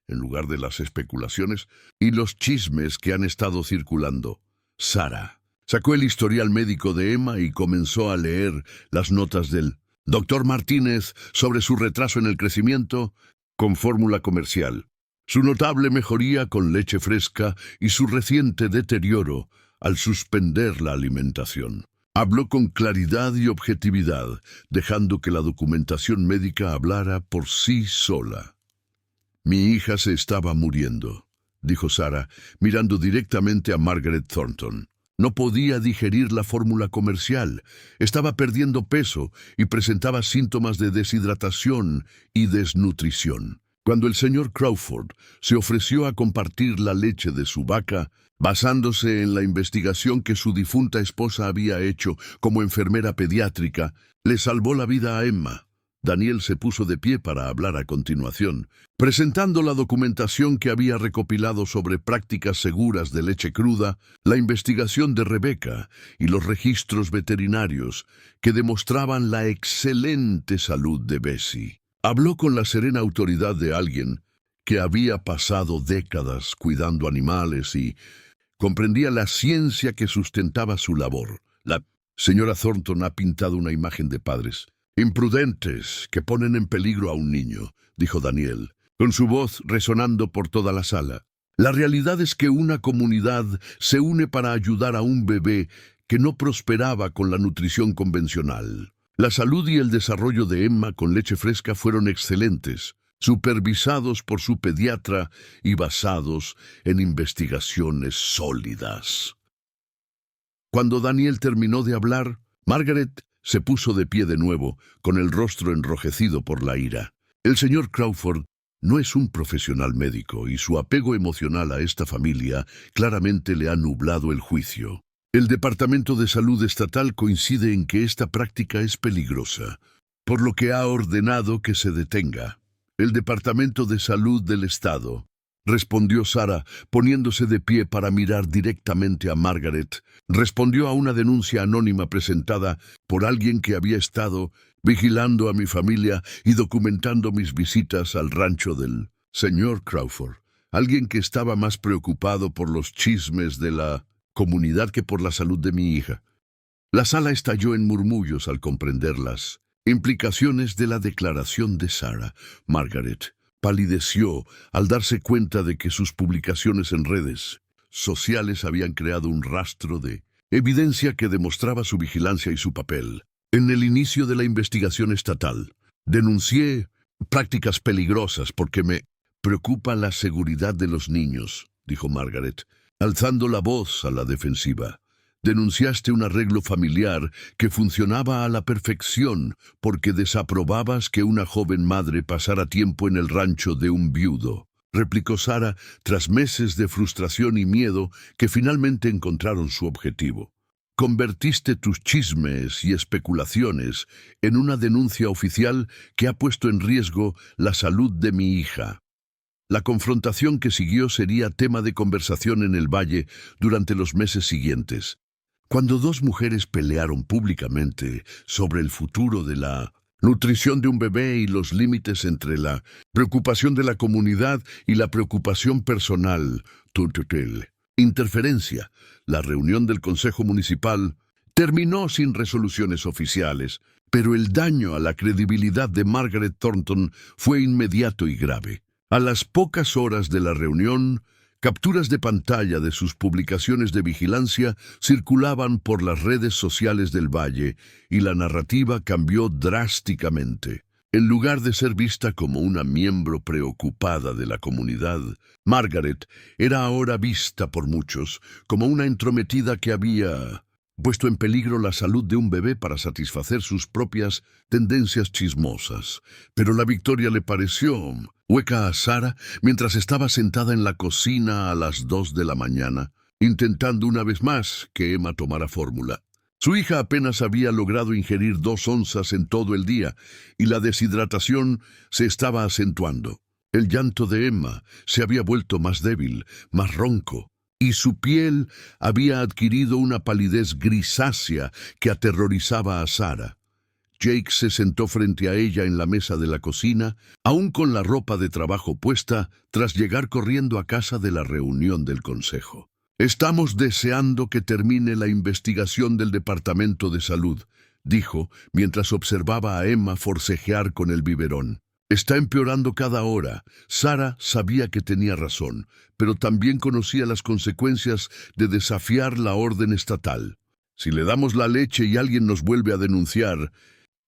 en lugar de las especulaciones y los chismes que han estado circulando. Sara sacó el historial médico de Emma y comenzó a leer las notas del doctor Martínez sobre su retraso en el crecimiento con fórmula comercial, su notable mejoría con leche fresca y su reciente deterioro al suspender la alimentación. Habló con claridad y objetividad, dejando que la documentación médica hablara por sí sola. «Mi hija se estaba muriendo», dijo Sarah, mirando directamente a Margaret Thornton. No podía digerir la fórmula comercial, estaba perdiendo peso y presentaba síntomas de deshidratación y desnutrición. Cuando el señor Crawford se ofreció a compartir la leche de su vaca, basándose en la investigación que su difunta esposa había hecho como enfermera pediátrica, le salvó la vida a Emma. Daniel se puso de pie para hablar a continuación, presentando la documentación que había recopilado sobre prácticas seguras de leche cruda, la investigación de Rebecca y los registros veterinarios que demostraban la excelente salud de Bessie. Habló con la serena autoridad de alguien que había pasado décadas cuidando animales y comprendía la ciencia que sustentaba su labor. La señora Thornton ha pintado una imagen de padres imprudentes que ponen en peligro a un niño, dijo Daniel, con su voz resonando por toda la sala. La realidad es que una comunidad se une para ayudar a un bebé que no prosperaba con la nutrición convencional. La salud y el desarrollo de Emma con leche fresca fueron excelentes, supervisados por su pediatra y basados en investigaciones sólidas. Cuando Daniel terminó de hablar, Margaret se puso de pie de nuevo, con el rostro enrojecido por la ira. El señor Crawford no es un profesional médico y su apego emocional a esta familia claramente le ha nublado el juicio. El Departamento de Salud Estatal coincide en que esta práctica es peligrosa, por lo que ha ordenado que se detenga. El Departamento de Salud del Estado, respondió Sarah, poniéndose de pie para mirar directamente a Margaret, respondió a una denuncia anónima presentada por alguien que había estado vigilando a mi familia y documentando mis visitas al rancho del señor Crawford. Alguien que estaba más preocupado por los chismes de la comunidad que por la salud de mi hija. La sala estalló en murmullos al comprender las implicaciones de la declaración de Sarah. Margaret palideció al darse cuenta de que sus publicaciones en redes sociales habían creado un rastro de evidencia que demostraba su vigilancia y su papel. En el inicio de la investigación estatal, denuncié prácticas peligrosas porque me preocupa la seguridad de los niños, dijo Margaret, alzando la voz a la defensiva. Denunciaste un arreglo familiar que funcionaba a la perfección porque desaprobabas que una joven madre pasara tiempo en el rancho de un viudo, replicó Sarah tras meses de frustración y miedo que finalmente encontraron su objetivo. Convertiste tus chismes y especulaciones en una denuncia oficial que ha puesto en riesgo la salud de mi hija. La confrontación que siguió sería tema de conversación en el valle durante los meses siguientes. Cuando dos mujeres pelearon públicamente sobre el futuro de la nutrición de un bebé y los límites entre la preocupación de la comunidad y la preocupación personal, interferencia, la reunión del Consejo Municipal terminó sin resoluciones oficiales, pero el daño a la credibilidad de Margaret Thornton fue inmediato y grave. A las pocas horas de la reunión, capturas de pantalla de sus publicaciones de vigilancia circulaban por las redes sociales del Valle y la narrativa cambió drásticamente. En lugar de ser vista como una miembro preocupada de la comunidad, Margaret era ahora vista por muchos como una entrometida que había puesto en peligro la salud de un bebé para satisfacer sus propias tendencias chismosas. Pero la victoria le pareció hueca a Sarah mientras estaba sentada en la cocina a las 2 de la mañana, intentando una vez más que Emma tomara fórmula. Su hija apenas había logrado ingerir 2 onzas en todo el día y la deshidratación se estaba acentuando. El llanto de Emma se había vuelto más débil, más ronco, y su piel había adquirido una palidez grisácea que aterrorizaba a Sarah. Jake se sentó frente a ella en la mesa de la cocina, aún con la ropa de trabajo puesta, tras llegar corriendo a casa de la reunión del consejo. «Estamos deseando que termine la investigación del Departamento de Salud», dijo, mientras observaba a Emma forcejear con el biberón. Está empeorando cada hora. Sara sabía que tenía razón, pero también conocía las consecuencias de desafiar la orden estatal. Si le damos la leche y alguien nos vuelve a denunciar,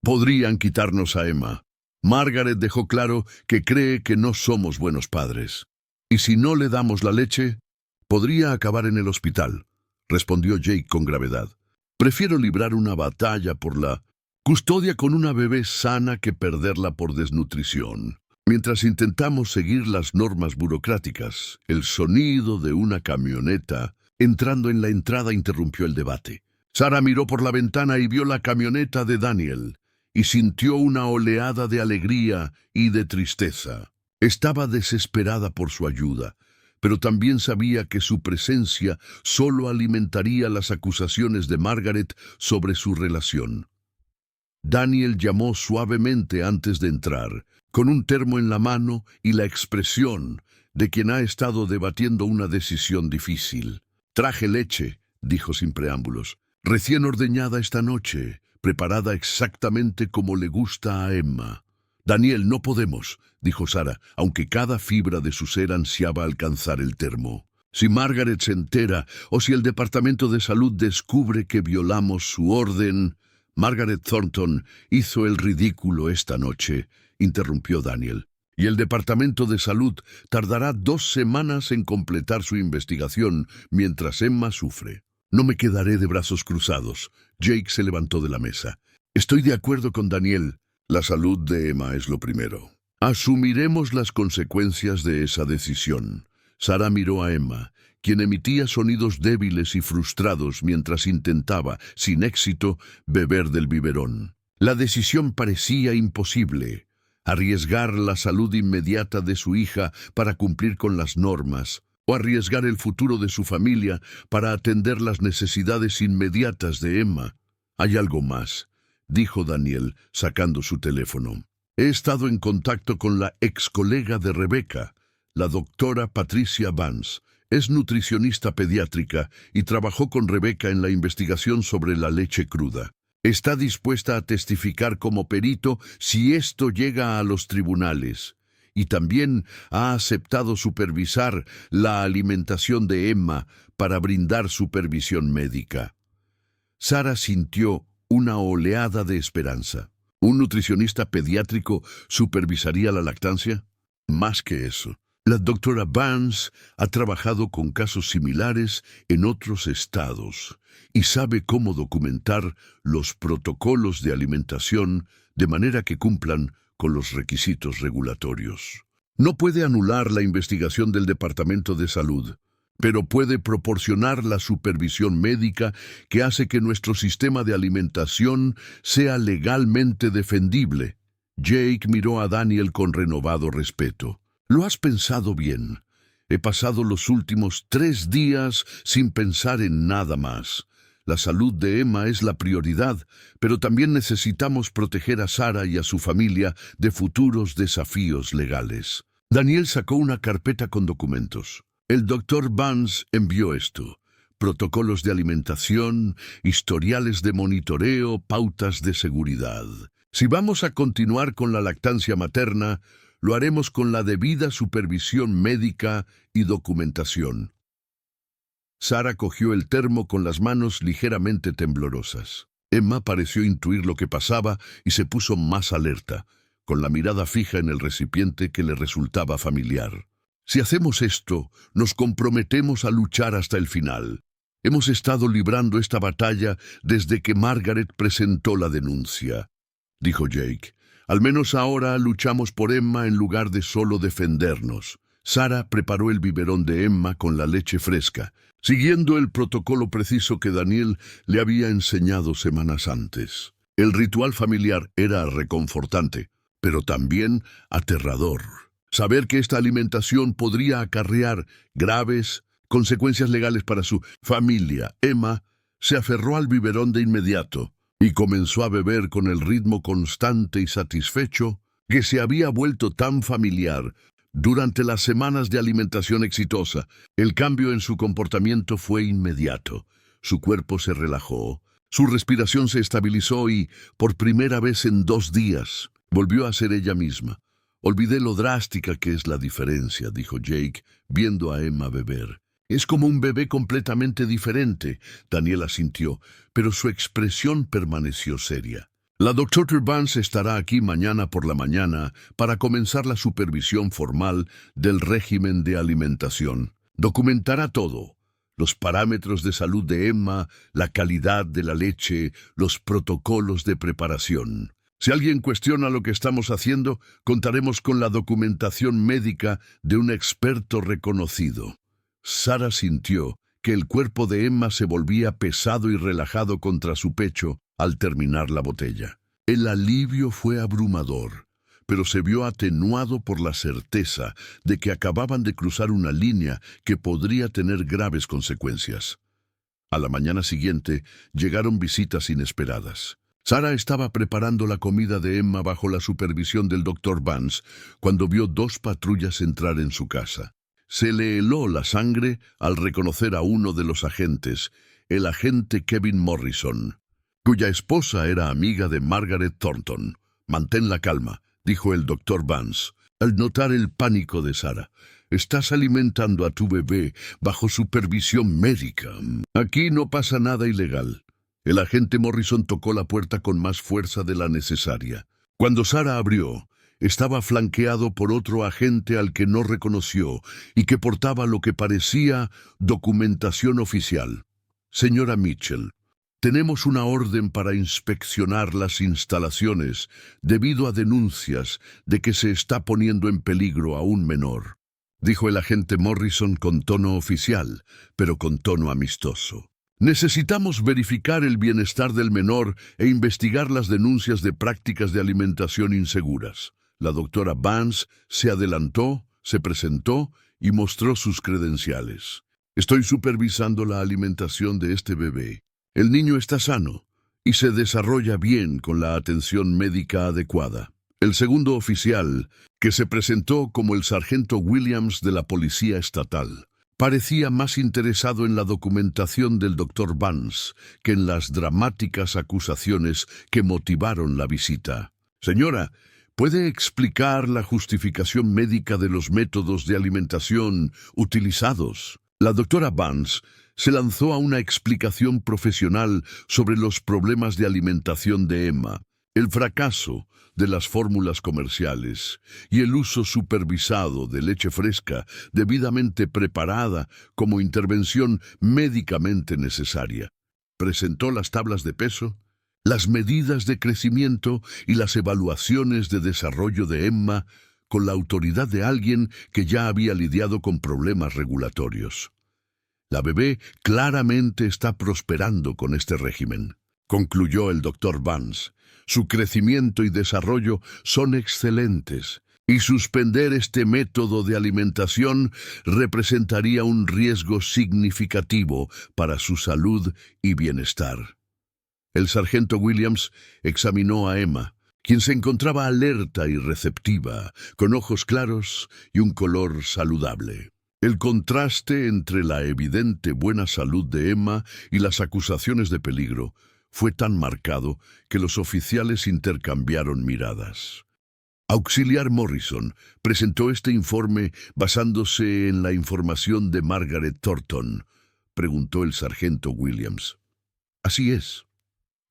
podrían quitarnos a Emma. Margaret dejó claro que cree que no somos buenos padres. ¿Y si no le damos la leche? Podría acabar en el hospital, respondió Jake con gravedad. Prefiero librar una batalla por la custodia con una bebé sana que perderla por desnutrición. Mientras intentamos seguir las normas burocráticas, el sonido de una camioneta entrando en la entrada interrumpió el debate. Sara miró por la ventana y vio la camioneta de Daniel, y sintió una oleada de alegría y de tristeza. Estaba desesperada por su ayuda, pero también sabía que su presencia solo alimentaría las acusaciones de Margaret sobre su relación. Daniel llamó suavemente antes de entrar, con un termo en la mano y la expresión de quien ha estado debatiendo una decisión difícil. «Traje leche», dijo sin preámbulos, «recién ordeñada esta noche, preparada exactamente como le gusta a Emma». «Daniel, no podemos», dijo Sara, aunque cada fibra de su ser ansiaba alcanzar el termo. «Si Margaret se entera o si el Departamento de Salud descubre que violamos su orden...» «Margaret Thornton hizo el ridículo esta noche», interrumpió Daniel. «Y el Departamento de Salud tardará 2 semanas en completar su investigación mientras Emma sufre. No me quedaré de brazos cruzados». Jake se levantó de la mesa. «Estoy de acuerdo con Daniel. La salud de Emma es lo primero. Asumiremos las consecuencias de esa decisión». Sara miró a Emma, quien emitía sonidos débiles y frustrados mientras intentaba, sin éxito, beber del biberón. La decisión parecía imposible. Arriesgar la salud inmediata de su hija para cumplir con las normas, o arriesgar el futuro de su familia para atender las necesidades inmediatas de Emma. «Hay algo más», dijo Daniel, sacando su teléfono. «He estado en contacto con la ex colega de Rebecca, la doctora Patricia Vance. Es nutricionista pediátrica y trabajó con Rebecca en la investigación sobre la leche cruda. Está dispuesta a testificar como perito si esto llega a los tribunales. Y también ha aceptado supervisar la alimentación de Emma para brindar supervisión médica». Sara sintió una oleada de esperanza. ¿Un nutricionista pediátrico supervisaría la lactancia? Más que eso. La doctora Vance ha trabajado con casos similares en otros estados y sabe cómo documentar los protocolos de alimentación de manera que cumplan con los requisitos regulatorios. No puede anular la investigación del Departamento de Salud, pero puede proporcionar la supervisión médica que hace que nuestro sistema de alimentación sea legalmente defendible. Jake miró a Daniel con renovado respeto. «Lo has pensado bien. He pasado los últimos 3 días sin pensar en nada más. La salud de Emma es la prioridad, pero también necesitamos proteger a Sara y a su familia de futuros desafíos legales». Daniel sacó una carpeta con documentos. El doctor Vance envió esto: protocolos de alimentación, historiales de monitoreo, pautas de seguridad. Si vamos a continuar con la lactancia materna, lo haremos con la debida supervisión médica y documentación. Sara cogió el termo con las manos ligeramente temblorosas. Emma pareció intuir lo que pasaba y se puso más alerta, con la mirada fija en el recipiente que le resultaba familiar. «Si hacemos esto, nos comprometemos a luchar hasta el final. Hemos estado librando esta batalla desde que Margaret presentó la denuncia», dijo Jake. «Al menos ahora luchamos por Emma en lugar de solo defendernos». Sara preparó el biberón de Emma con la leche fresca, siguiendo el protocolo preciso que Daniel le había enseñado semanas antes. El ritual familiar era reconfortante, pero también aterrador. Saber que esta alimentación podría acarrear graves consecuencias legales para su familia. Emma se aferró al biberón de inmediato y comenzó a beber con el ritmo constante y satisfecho que se había vuelto tan familiar durante las semanas de alimentación exitosa. El cambio en su comportamiento fue inmediato. Su cuerpo se relajó, su respiración se estabilizó y, por primera vez en 2 días, volvió a ser ella misma. Olvidé lo drástica que es la diferencia, dijo Jake, viendo a Emma beber. Es como un bebé completamente diferente, Daniel asintió, pero su expresión permaneció seria. La doctora Vance estará aquí mañana por la mañana para comenzar la supervisión formal del régimen de alimentación. Documentará todo: los parámetros de salud de Emma, la calidad de la leche, los protocolos de preparación. Si alguien cuestiona lo que estamos haciendo, contaremos con la documentación médica de un experto reconocido. Sara sintió que el cuerpo de Emma se volvía pesado y relajado contra su pecho al terminar la botella. El alivio fue abrumador, pero se vio atenuado por la certeza de que acababan de cruzar una línea que podría tener graves consecuencias. A la mañana siguiente llegaron visitas inesperadas. Sara estaba preparando la comida de Emma bajo la supervisión del Dr. Vance cuando vio 2 patrullas entrar en su casa. Se le heló la sangre al reconocer a uno de los agentes, el agente Kevin Morrison, cuya esposa era amiga de Margaret Thornton. «Mantén la calma», dijo el Dr. Vance, al notar el pánico de Sara. «Estás alimentando a tu bebé bajo supervisión médica. Aquí no pasa nada ilegal». El agente Morrison tocó la puerta con más fuerza de la necesaria. Cuando Sara abrió, estaba flanqueado por otro agente al que no reconoció y que portaba lo que parecía documentación oficial. «Señora Mitchell, tenemos una orden para inspeccionar las instalaciones debido a denuncias de que se está poniendo en peligro a un menor», dijo el agente Morrison con tono oficial, pero con tono amistoso. «Necesitamos verificar el bienestar del menor e investigar las denuncias de prácticas de alimentación inseguras». La doctora Vance se adelantó, se presentó y mostró sus credenciales. «Estoy supervisando la alimentación de este bebé. El niño está sano y se desarrolla bien con la atención médica adecuada». El segundo oficial, que se presentó como el sargento Williams de la Policía Estatal, parecía más interesado en la documentación del Dr. Vance que en las dramáticas acusaciones que motivaron la visita. «Señora, ¿puede explicar la justificación médica de los métodos de alimentación utilizados?» La doctora Vance se lanzó a una explicación profesional sobre los problemas de alimentación de Emma, el fracaso de las fórmulas comerciales y el uso supervisado de leche fresca debidamente preparada como intervención médicamente necesaria. Presentó las tablas de peso, las medidas de crecimiento y las evaluaciones de desarrollo de Emma con la autoridad de alguien que ya había lidiado con problemas regulatorios. «La bebé claramente está prosperando con este régimen», concluyó el Dr. Vance. «Su crecimiento y desarrollo son excelentes, y suspender este método de alimentación representaría un riesgo significativo para su salud y bienestar». El sargento Williams examinó a Emma, quien se encontraba alerta y receptiva, con ojos claros y un color saludable. El contraste entre la evidente buena salud de Emma y las acusaciones de peligro fue tan marcado que los oficiales intercambiaron miradas. Auxiliar Morrison presentó este informe basándose en la información de Margaret Thornton, preguntó el sargento Williams. «Así es».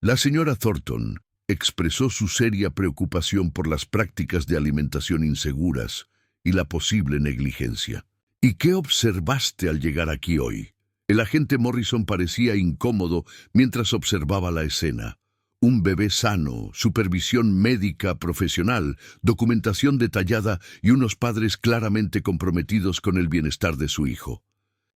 La señora Thornton expresó su seria preocupación por las prácticas de alimentación inseguras y la posible negligencia. «¿Y qué observaste al llegar aquí hoy?» El agente Morrison parecía incómodo mientras observaba la escena. Un bebé sano, supervisión médica profesional, documentación detallada y unos padres claramente comprometidos con el bienestar de su hijo.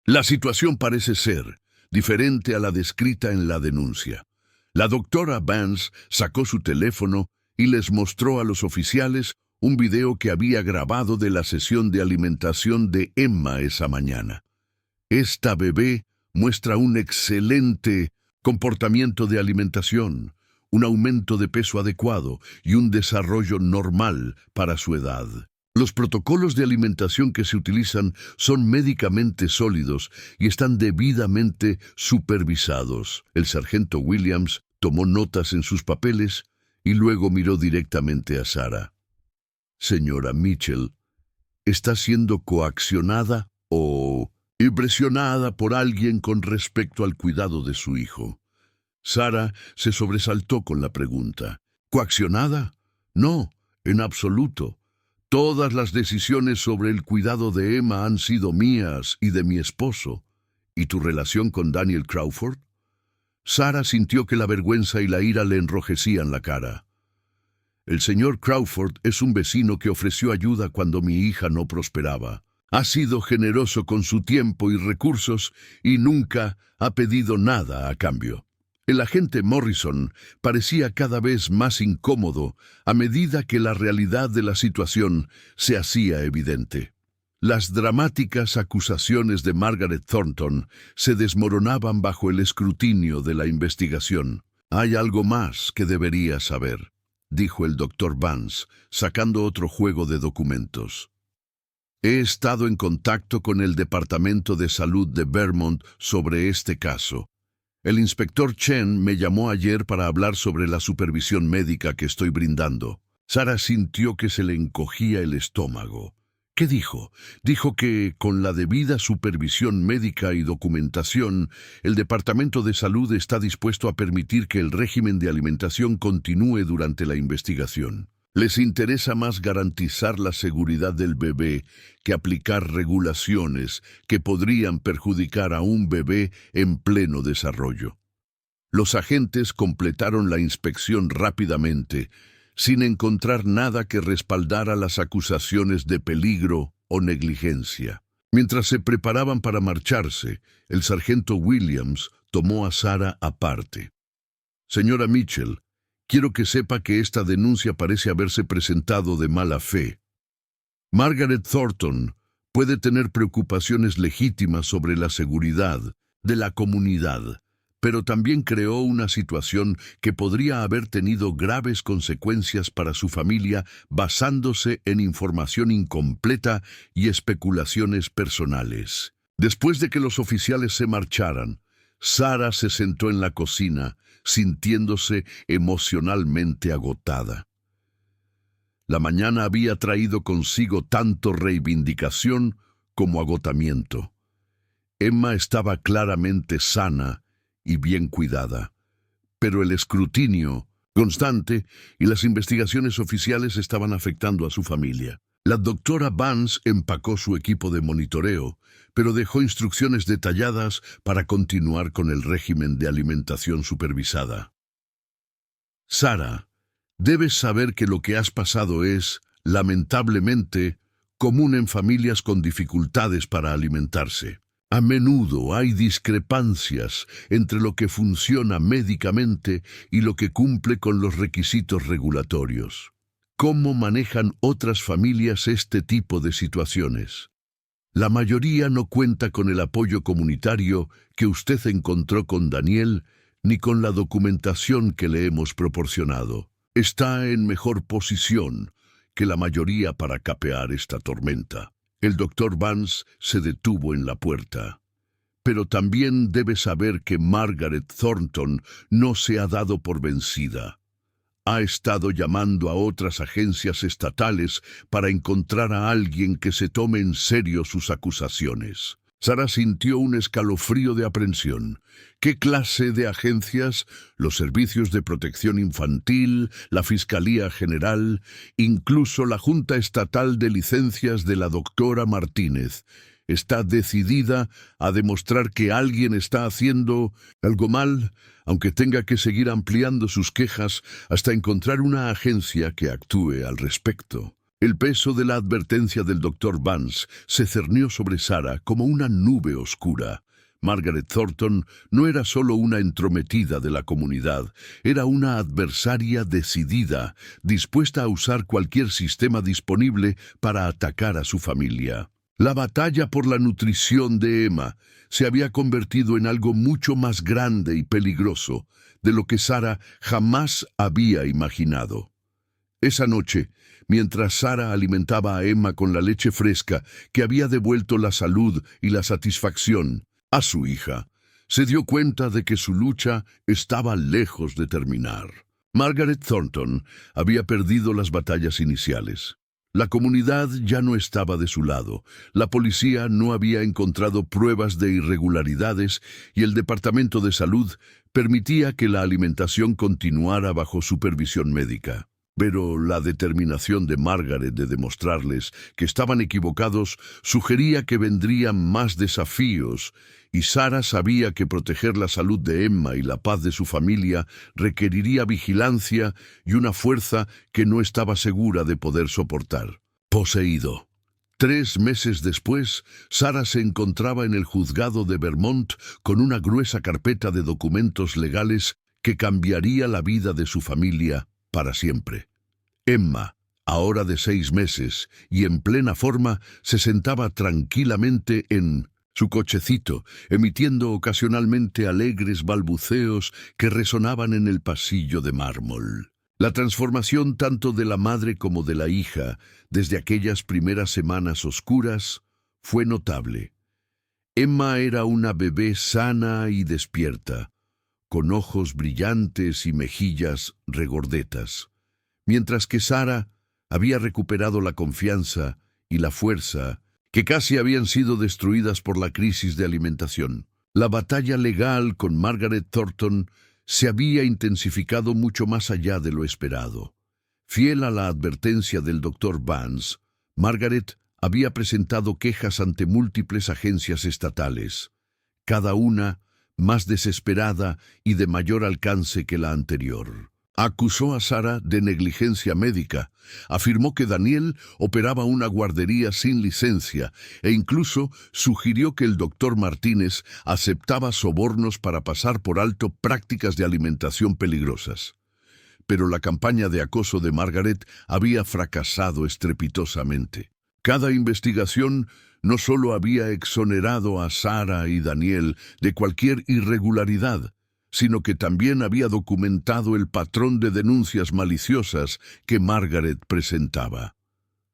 La situación parece ser diferente a la descrita en la denuncia. La doctora Vance sacó su teléfono y les mostró a los oficiales un video que había grabado de la sesión de alimentación de Emma esa mañana. Esta bebé muestra un excelente comportamiento de alimentación, un aumento de peso adecuado y un desarrollo normal para su edad. Los protocolos de alimentación que se utilizan son médicamente sólidos y están debidamente supervisados. El sargento Williams tomó notas en sus papeles y luego miró directamente a Sara. Señora Mitchell, ¿está siendo coaccionada o impresionada por alguien con respecto al cuidado de su hijo? Sara se sobresaltó con la pregunta. ¿Coaccionada? No, en absoluto. Todas las decisiones sobre el cuidado de Emma han sido mías y de mi esposo. ¿Y tu relación con Daniel Crawford? Sara sintió que la vergüenza y la ira le enrojecían la cara. El señor Crawford es un vecino que ofreció ayuda cuando mi hija no prosperaba. Ha sido generoso con su tiempo y recursos y nunca ha pedido nada a cambio. El agente Morrison parecía cada vez más incómodo a medida que la realidad de la situación se hacía evidente. Las dramáticas acusaciones de Margaret Thornton se desmoronaban bajo el escrutinio de la investigación. «Hay algo más que debería saber», dijo el doctor Vance, sacando otro juego de documentos. «He estado en contacto con el Departamento de Salud de Vermont sobre este caso. El inspector Chen me llamó ayer para hablar sobre la supervisión médica que estoy brindando». Sara sintió que se le encogía el estómago. ¿Qué dijo? Dijo que, con la debida supervisión médica y documentación, el Departamento de Salud está dispuesto a permitir que el régimen de alimentación continúe durante la investigación. Les interesa más garantizar la seguridad del bebé que aplicar regulaciones que podrían perjudicar a un bebé en pleno desarrollo. Los agentes completaron la inspección rápidamente, sin encontrar nada que respaldara las acusaciones de peligro o negligencia. Mientras se preparaban para marcharse, el sargento Williams tomó a Sara aparte. «Señora Mitchell, quiero que sepa que esta denuncia parece haberse presentado de mala fe. Margaret Thornton puede tener preocupaciones legítimas sobre la seguridad de la comunidad, pero también creó una situación que podría haber tenido graves consecuencias para su familia basándose en información incompleta y especulaciones personales». Después de que los oficiales se marcharan, Sara se sentó en la cocina, sintiéndose emocionalmente agotada. La mañana había traído consigo tanto reivindicación como agotamiento. Emma estaba claramente sana y bien cuidada, pero el escrutinio constante y las investigaciones oficiales estaban afectando a su familia. La doctora Vance empacó su equipo de monitoreo, pero dejó instrucciones detalladas para continuar con el régimen de alimentación supervisada. «Sara, debes saber que lo que has pasado es, lamentablemente, común en familias con dificultades para alimentarse. A menudo hay discrepancias entre lo que funciona médicamente y lo que cumple con los requisitos regulatorios. ¿Cómo manejan otras familias este tipo de situaciones? La mayoría no cuenta con el apoyo comunitario que usted encontró con Daniel, ni con la documentación que le hemos proporcionado. Está en mejor posición que la mayoría para capear esta tormenta». El doctor Vance se detuvo en la puerta. «Pero también debe saber que Margaret Thornton no se ha dado por vencida. Ha estado llamando a otras agencias estatales para encontrar a alguien que se tome en serio sus acusaciones». Sara sintió un escalofrío de aprensión. ¿Qué clase de agencias? Los servicios de protección infantil, la Fiscalía General, incluso la Junta Estatal de Licencias de la doctora Martínez. Está decidida a demostrar que alguien está haciendo algo mal, aunque tenga que seguir ampliando sus quejas hasta encontrar una agencia que actúe al respecto. El peso de la advertencia del doctor Vance se cernió sobre Sara como una nube oscura. Margaret Thornton no era solo una entrometida de la comunidad, era una adversaria decidida, dispuesta a usar cualquier sistema disponible para atacar a su familia. La batalla por la nutrición de Emma se había convertido en algo mucho más grande y peligroso de lo que Sara jamás había imaginado. Esa noche, mientras Sara alimentaba a Emma con la leche fresca que había devuelto la salud y la satisfacción a su hija, se dio cuenta de que su lucha estaba lejos de terminar. Margaret Thornton había perdido las batallas iniciales. La comunidad ya no estaba de su lado, la policía no había encontrado pruebas de irregularidades y el Departamento de Salud permitía que la alimentación continuara bajo supervisión médica. Pero la determinación de Margaret de demostrarles que estaban equivocados sugería que vendrían más desafíos, y Sarah sabía que proteger la salud de Emma y la paz de su familia requeriría vigilancia y una fuerza que no estaba segura de poder soportar. Poseído. 3 meses después, Sarah se encontraba en el juzgado de Vermont con una gruesa carpeta de documentos legales que cambiaría la vida de su familia para siempre. Emma, ahora de 6 meses y en plena forma, se sentaba tranquilamente en su cochecito, emitiendo ocasionalmente alegres balbuceos que resonaban en el pasillo de mármol. La transformación tanto de la madre como de la hija, desde aquellas primeras semanas oscuras, fue notable. Emma era una bebé sana y despierta, con ojos brillantes y mejillas regordetas, mientras que Sarah había recuperado la confianza y la fuerza que casi habían sido destruidas por la crisis de alimentación. La batalla legal con Margaret Thornton se había intensificado mucho más allá de lo esperado. Fiel a la advertencia del Dr. Vance, Margaret había presentado quejas ante múltiples agencias estatales, cada una más desesperada y de mayor alcance que la anterior. Acusó a Sarah de negligencia médica, afirmó que Daniel operaba una guardería sin licencia e incluso sugirió que el doctor Martínez aceptaba sobornos para pasar por alto prácticas de alimentación peligrosas. Pero la campaña de acoso de Margaret había fracasado estrepitosamente. Cada investigación no solo había exonerado a Sarah y Daniel de cualquier irregularidad, sino que también había documentado el patrón de denuncias maliciosas que Margaret presentaba.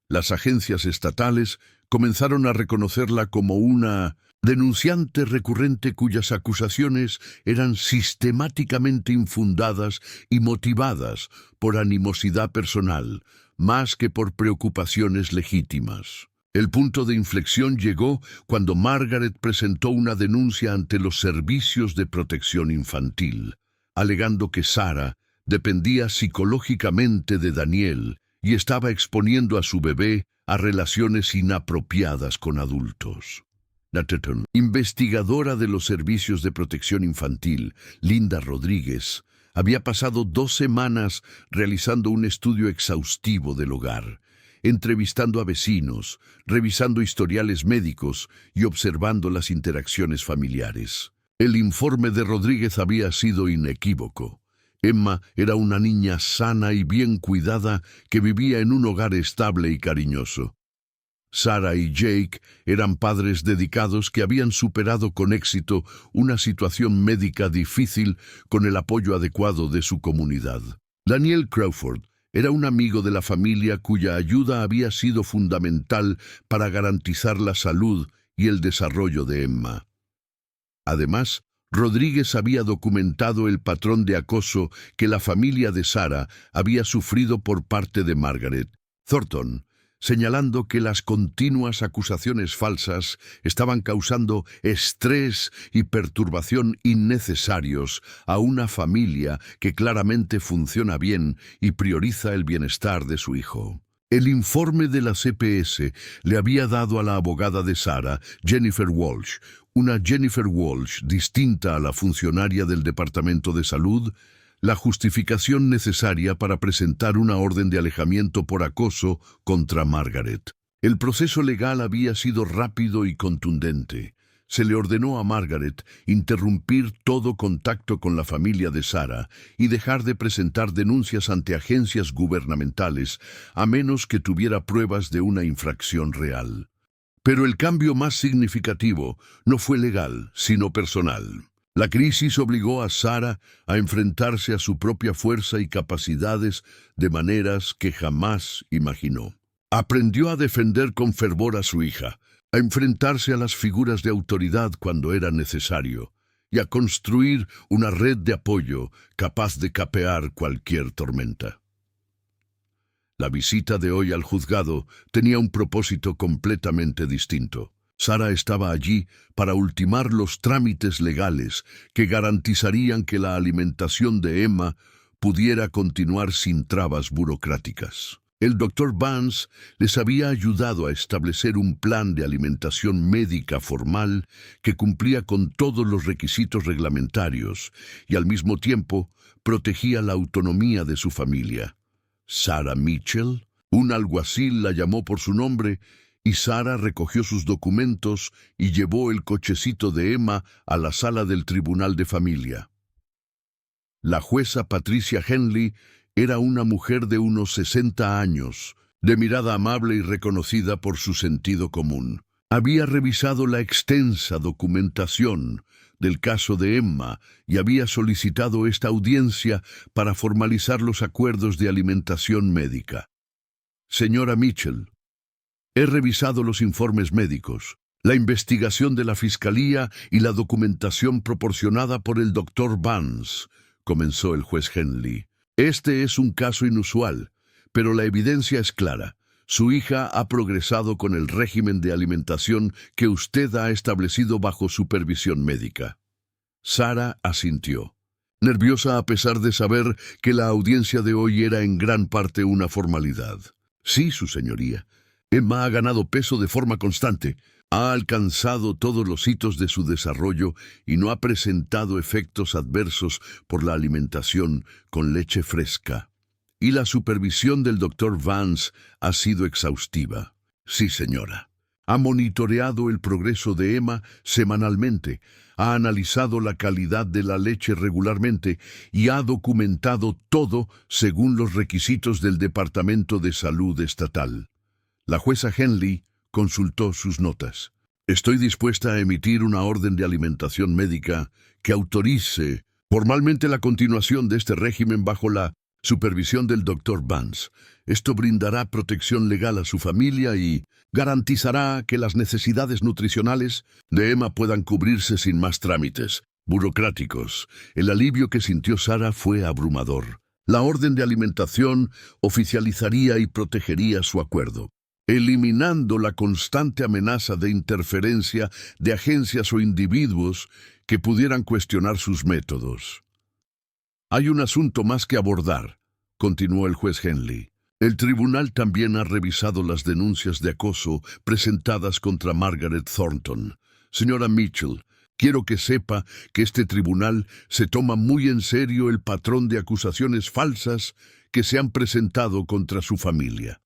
Las agencias estatales comenzaron a reconocerla como una denunciante recurrente cuyas acusaciones eran sistemáticamente infundadas y motivadas por animosidad personal, más que por preocupaciones legítimas. El punto de inflexión llegó cuando Margaret presentó una denuncia ante los servicios de protección infantil, alegando que Sarah dependía psicológicamente de Daniel y estaba exponiendo a su bebé a relaciones inapropiadas con adultos. La investigadora de los servicios de protección infantil, Linda Rodríguez, había pasado 2 semanas realizando un estudio exhaustivo del hogar, entrevistando a vecinos, revisando historiales médicos y observando las interacciones familiares. El informe de Rodríguez había sido inequívoco. Emma era una niña sana y bien cuidada que vivía en un hogar estable y cariñoso. Sarah y Jake eran padres dedicados que habían superado con éxito una situación médica difícil con el apoyo adecuado de su comunidad. Daniel Crawford era un amigo de la familia cuya ayuda había sido fundamental para garantizar la salud y el desarrollo de Emma. Además, Rodríguez había documentado el patrón de acoso que la familia de Sarah había sufrido por parte de Margaret Thornton, señalando que las continuas acusaciones falsas estaban causando estrés y perturbación innecesarios a una familia que claramente funciona bien y prioriza el bienestar de su hijo. El informe de la CPS le había dado a la abogada de Sarah, Jennifer Walsh, una Jennifer Walsh distinta a la funcionaria del Departamento de Salud, la justificación necesaria para presentar una orden de alejamiento por acoso contra Margaret. El proceso legal había sido rápido y contundente. Se le ordenó a Margaret interrumpir todo contacto con la familia de Sarah y dejar de presentar denuncias ante agencias gubernamentales a menos que tuviera pruebas de una infracción real. Pero el cambio más significativo no fue legal, sino personal. La crisis obligó a Sarah a enfrentarse a su propia fuerza y capacidades de maneras que jamás imaginó. Aprendió a defender con fervor a su hija, a enfrentarse a las figuras de autoridad cuando era necesario, y a construir una red de apoyo capaz de capear cualquier tormenta. La visita de hoy al juzgado tenía un propósito completamente distinto. Sara estaba allí para ultimar los trámites legales que garantizarían que la alimentación de Emma pudiera continuar sin trabas burocráticas. El doctor Vance les había ayudado a establecer un plan de alimentación médica formal que cumplía con todos los requisitos reglamentarios y al mismo tiempo protegía la autonomía de su familia. Sarah Mitchell, un alguacil, la llamó por su nombre y Sara recogió sus documentos y llevó el cochecito de Emma a la sala del tribunal de familia. La jueza Patricia Henley era una mujer de unos 60 años, de mirada amable y reconocida por su sentido común. Había revisado la extensa documentación del caso de Emma y había solicitado esta audiencia para formalizar los acuerdos de alimentación médica. Señora Mitchell, he revisado los informes médicos, la investigación de la Fiscalía y la documentación proporcionada por el doctor Vance, comenzó el juez Henley. Este es un caso inusual, pero la evidencia es clara. Su hija ha progresado con el régimen de alimentación que usted ha establecido bajo supervisión médica. Sara asintió, nerviosa a pesar de saber que la audiencia de hoy era en gran parte una formalidad. Sí, su señoría. Emma ha ganado peso de forma constante, ha alcanzado todos los hitos de su desarrollo y no ha presentado efectos adversos por la alimentación con leche fresca. Y la supervisión del doctor Vance ha sido exhaustiva. Sí, señora. Ha monitoreado el progreso de Emma semanalmente, ha analizado la calidad de la leche regularmente y ha documentado todo según los requisitos del Departamento de Salud Estatal. La jueza Henley consultó sus notas. Estoy dispuesta a emitir una orden de alimentación médica que autorice formalmente la continuación de este régimen bajo la supervisión del doctor Vance. Esto brindará protección legal a su familia y garantizará que las necesidades nutricionales de Emma puedan cubrirse sin más trámites burocráticos. El alivio que sintió Sara fue abrumador. La orden de alimentación oficializaría y protegería su acuerdo, eliminando la constante amenaza de interferencia de agencias o individuos que pudieran cuestionar sus métodos. Hay un asunto más que abordar, continuó el juez Henley. El tribunal también ha revisado las denuncias de acoso presentadas contra Margaret Thornton. Señora Mitchell, quiero que sepa que este tribunal se toma muy en serio el patrón de acusaciones falsas que se han presentado contra su familia.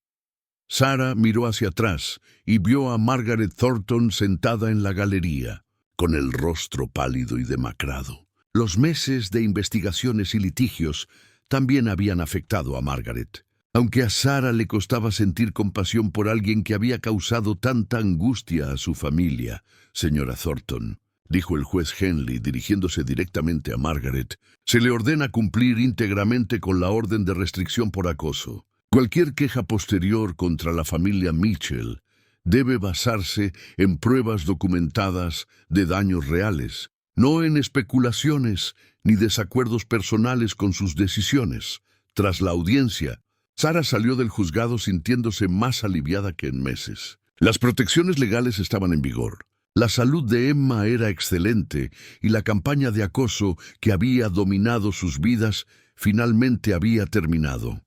Sara miró hacia atrás y vio a Margaret Thornton sentada en la galería, con el rostro pálido y demacrado. Los meses de investigaciones y litigios también habían afectado a Margaret. Aunque a Sara le costaba sentir compasión por alguien que había causado tanta angustia a su familia, señora Thornton, dijo el juez Henley dirigiéndose directamente a Margaret, se le ordena cumplir íntegramente con la orden de restricción por acoso. Cualquier queja posterior contra la familia Mitchell debe basarse en pruebas documentadas de daños reales, no en especulaciones ni desacuerdos personales con sus decisiones. Tras la audiencia, Sara salió del juzgado sintiéndose más aliviada que en meses. Las protecciones legales estaban en vigor. La salud de Emma era excelente y la campaña de acoso que había dominado sus vidas finalmente había terminado.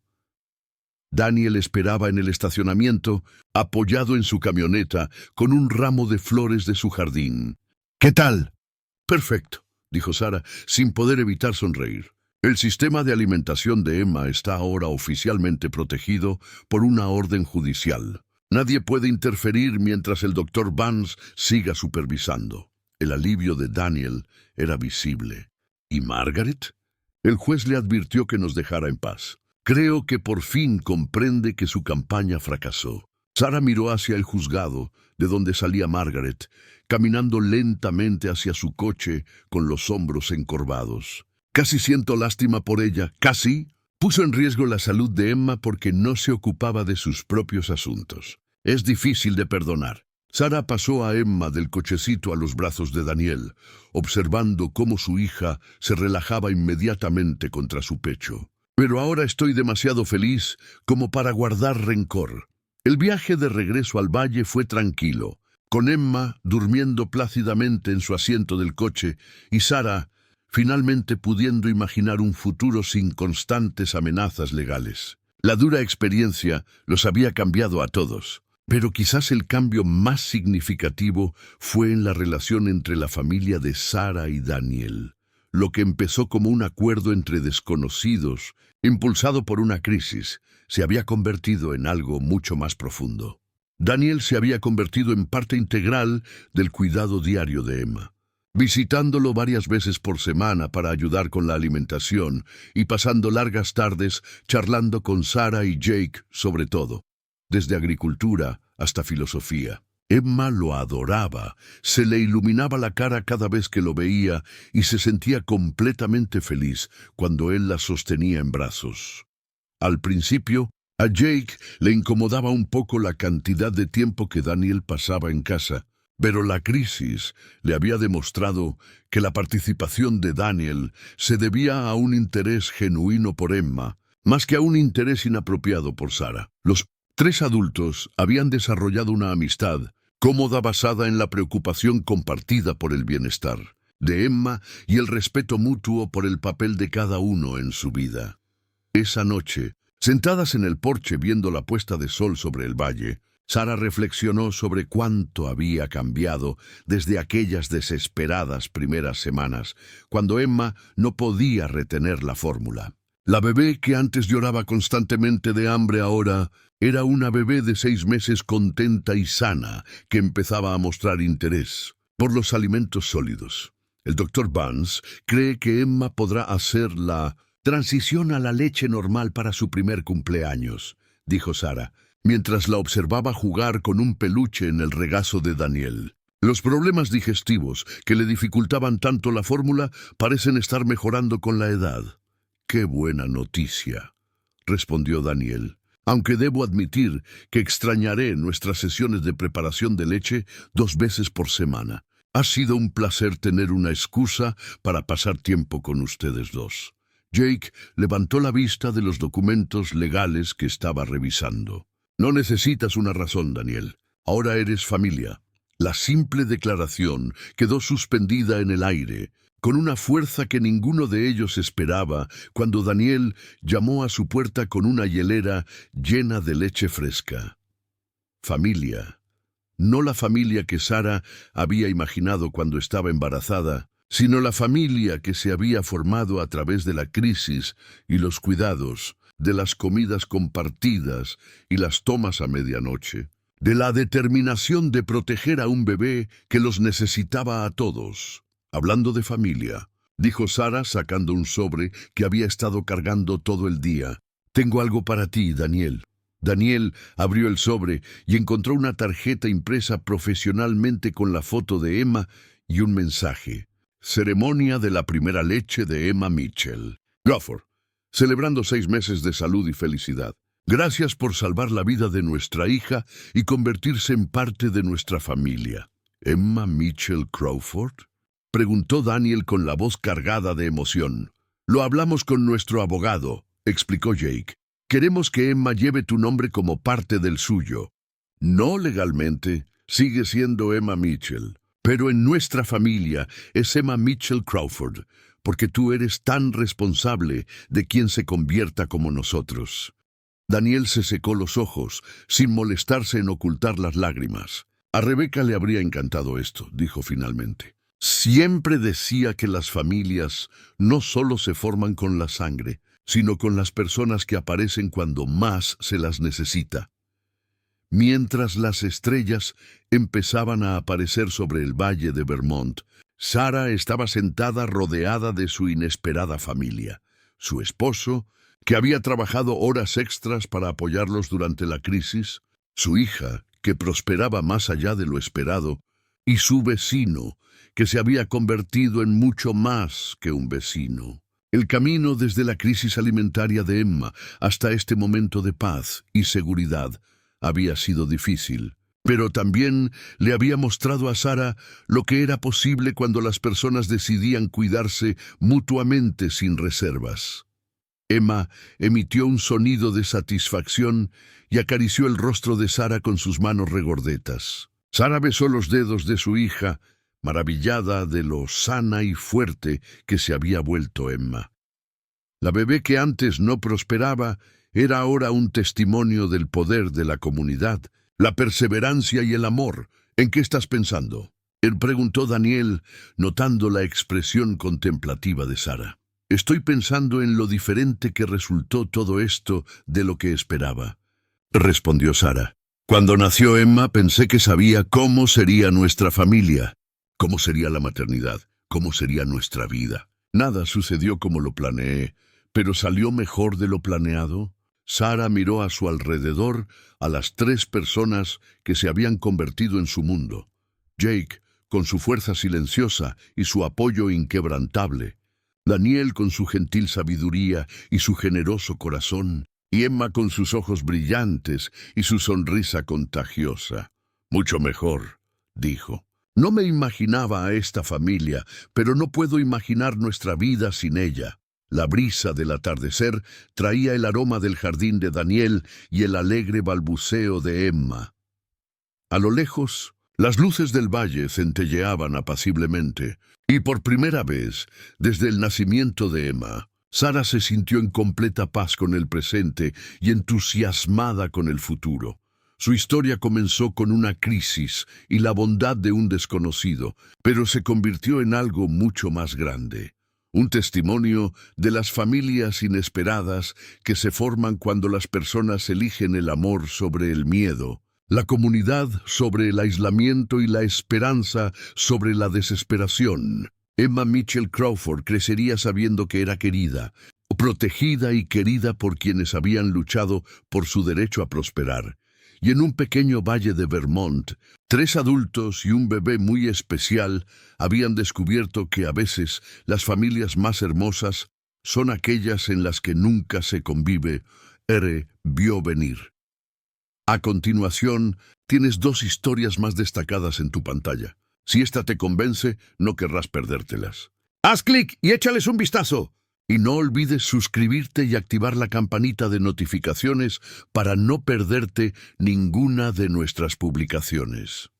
Daniel esperaba en el estacionamiento, apoyado en su camioneta, con un ramo de flores de su jardín. «¿Qué tal?» «Perfecto», dijo Sara, sin poder evitar sonreír. El sistema de alimentación de Emma está ahora oficialmente protegido por una orden judicial. Nadie puede interferir mientras el doctor Vance siga supervisando. El alivio de Daniel era visible. ¿Y Margaret? El juez le advirtió que nos dejara en paz. Creo que por fin comprende que su campaña fracasó. Sara miró hacia el juzgado, de donde salía Margaret, caminando lentamente hacia su coche con los hombros encorvados. Casi siento lástima por ella, casi. Puso en riesgo la salud de Emma porque no se ocupaba de sus propios asuntos. Es difícil de perdonar. Sara pasó a Emma del cochecito a los brazos de Daniel, observando cómo su hija se relajaba inmediatamente contra su pecho. Pero ahora estoy demasiado feliz como para guardar rencor. El viaje de regreso al valle fue tranquilo, con Emma durmiendo plácidamente en su asiento del coche y Sarah finalmente pudiendo imaginar un futuro sin constantes amenazas legales. La dura experiencia los había cambiado a todos, pero quizás el cambio más significativo fue en la relación entre la familia de Sarah y Daniel. Lo que empezó como un acuerdo entre desconocidos, impulsado por una crisis, se había convertido en algo mucho más profundo. Daniel se había convertido en parte integral del cuidado diario de Emma, visitándolo varias veces por semana para ayudar con la alimentación y pasando largas tardes charlando con Sarah y Jake sobre todo, desde agricultura hasta filosofía. Emma lo adoraba, se le iluminaba la cara cada vez que lo veía y se sentía completamente feliz cuando él la sostenía en brazos. Al principio, a Jake le incomodaba un poco la cantidad de tiempo que Daniel pasaba en casa, pero la crisis le había demostrado que la participación de Daniel se debía a un interés genuino por Emma, más que a un interés inapropiado por Sarah. Los tres adultos habían desarrollado una amistad cómoda basada en la preocupación compartida por el bienestar de Emma y el respeto mutuo por el papel de cada uno en su vida. Esa noche, sentadas en el porche viendo la puesta de sol sobre el valle, Sarah reflexionó sobre cuánto había cambiado desde aquellas desesperadas primeras semanas, cuando Emma no podía retener la fórmula. La bebé que antes lloraba constantemente de hambre ahora era una bebé de 6 meses contenta y sana que empezaba a mostrar interés por los alimentos sólidos. El Dr. Barnes cree que Emma podrá hacer la transición a la leche normal para su primer cumpleaños, dijo Sarah, mientras la observaba jugar con un peluche en el regazo de Daniel. Los problemas digestivos que le dificultaban tanto la fórmula parecen estar mejorando con la edad. ¡Qué buena noticia!, respondió Daniel, aunque debo admitir que extrañaré nuestras sesiones de preparación de leche 2 veces por semana. Ha sido un placer tener una excusa para pasar tiempo con ustedes dos. Jake levantó la vista de los documentos legales que estaba revisando. No necesitas una razón, Daniel. Ahora eres familia. La simple declaración quedó suspendida en el aire, con una fuerza que ninguno de ellos esperaba cuando Daniel llamó a su puerta con una hielera llena de leche fresca. Familia. No la familia que Sarah había imaginado cuando estaba embarazada, sino la familia que se había formado a través de la crisis y los cuidados, de las comidas compartidas y las tomas a medianoche, de la determinación de proteger a un bebé que los necesitaba a todos. Hablando de familia, dijo Sarah sacando un sobre que había estado cargando todo el día. Tengo algo para ti, Daniel. Daniel abrió el sobre y encontró una tarjeta impresa profesionalmente con la foto de Emma y un mensaje. Ceremonia de la primera leche de Emma Mitchell. Crawford, celebrando 6 meses de salud y felicidad. Gracias por salvar la vida de nuestra hija y convertirse en parte de nuestra familia. ¿Emma Mitchell Crawford?, preguntó Daniel con la voz cargada de emoción. Lo hablamos con nuestro abogado, explicó Jake. Queremos que Emma lleve tu nombre como parte del suyo. No legalmente, sigue siendo Emma Mitchell, pero en nuestra familia es Emma Mitchell Crawford, porque tú eres tan responsable de quien se convierta como nosotros. Daniel se secó los ojos, sin molestarse en ocultar las lágrimas. A Rebecca le habría encantado esto, dijo finalmente. Siempre decía que las familias no solo se forman con la sangre, sino con las personas que aparecen cuando más se las necesita. Mientras las estrellas empezaban a aparecer sobre el valle de Vermont, Sarah estaba sentada rodeada de su inesperada familia. Su esposo, que había trabajado horas extras para apoyarlos durante la crisis, su hija, que prosperaba más allá de lo esperado, y su vecino, que se había convertido en mucho más que un vecino. El camino desde la crisis alimentaria de Emma hasta este momento de paz y seguridad había sido difícil, pero también le había mostrado a Sarah lo que era posible cuando las personas decidían cuidarse mutuamente sin reservas. Emma emitió un sonido de satisfacción y acarició el rostro de Sara con sus manos regordetas. Sara besó los dedos de su hija, maravillada de lo sana y fuerte que se había vuelto Emma. La bebé que antes no prosperaba era ahora un testimonio del poder de la comunidad, la perseverancia y el amor. ¿En qué estás pensando?, él preguntó Daniel, notando la expresión contemplativa de Sara. Estoy pensando en lo diferente que resultó todo esto de lo que esperaba, respondió Sara. Cuando nació Emma pensé que sabía cómo sería nuestra familia, cómo sería la maternidad, cómo sería nuestra vida. Nada sucedió como lo planeé, pero salió mejor de lo planeado. Sara miró a su alrededor a las 3 personas que se habían convertido en su mundo. Jake, con su fuerza silenciosa y su apoyo inquebrantable. Daniel con su gentil sabiduría y su generoso corazón. Y Emma con sus ojos brillantes y su sonrisa contagiosa. Mucho mejor, dijo. No me imaginaba a esta familia, pero no puedo imaginar nuestra vida sin ella. La brisa del atardecer traía el aroma del jardín de Daniel y el alegre balbuceo de Emma. A lo lejos, las luces del valle centelleaban apaciblemente, y por primera vez, desde el nacimiento de Emma, Sara se sintió en completa paz con el presente y entusiasmada con el futuro. Su historia comenzó con una crisis y la bondad de un desconocido, pero se convirtió en algo mucho más grande. Un testimonio de las familias inesperadas que se forman cuando las personas eligen el amor sobre el miedo, la comunidad sobre el aislamiento y la esperanza sobre la desesperación. Emma Mitchell Crawford crecería sabiendo que era querida, protegida y querida por quienes habían luchado por su derecho a prosperar. Y en un pequeño valle de Vermont, 3 adultos y un bebé muy especial habían descubierto que a veces las familias más hermosas son aquellas en las que nunca se convive. Vio venir. A continuación, tienes 2 historias más destacadas en tu pantalla. Si esta te convence, no querrás perdértelas. Haz clic y échales un vistazo. Y no olvides suscribirte y activar la campanita de notificaciones para no perderte ninguna de nuestras publicaciones.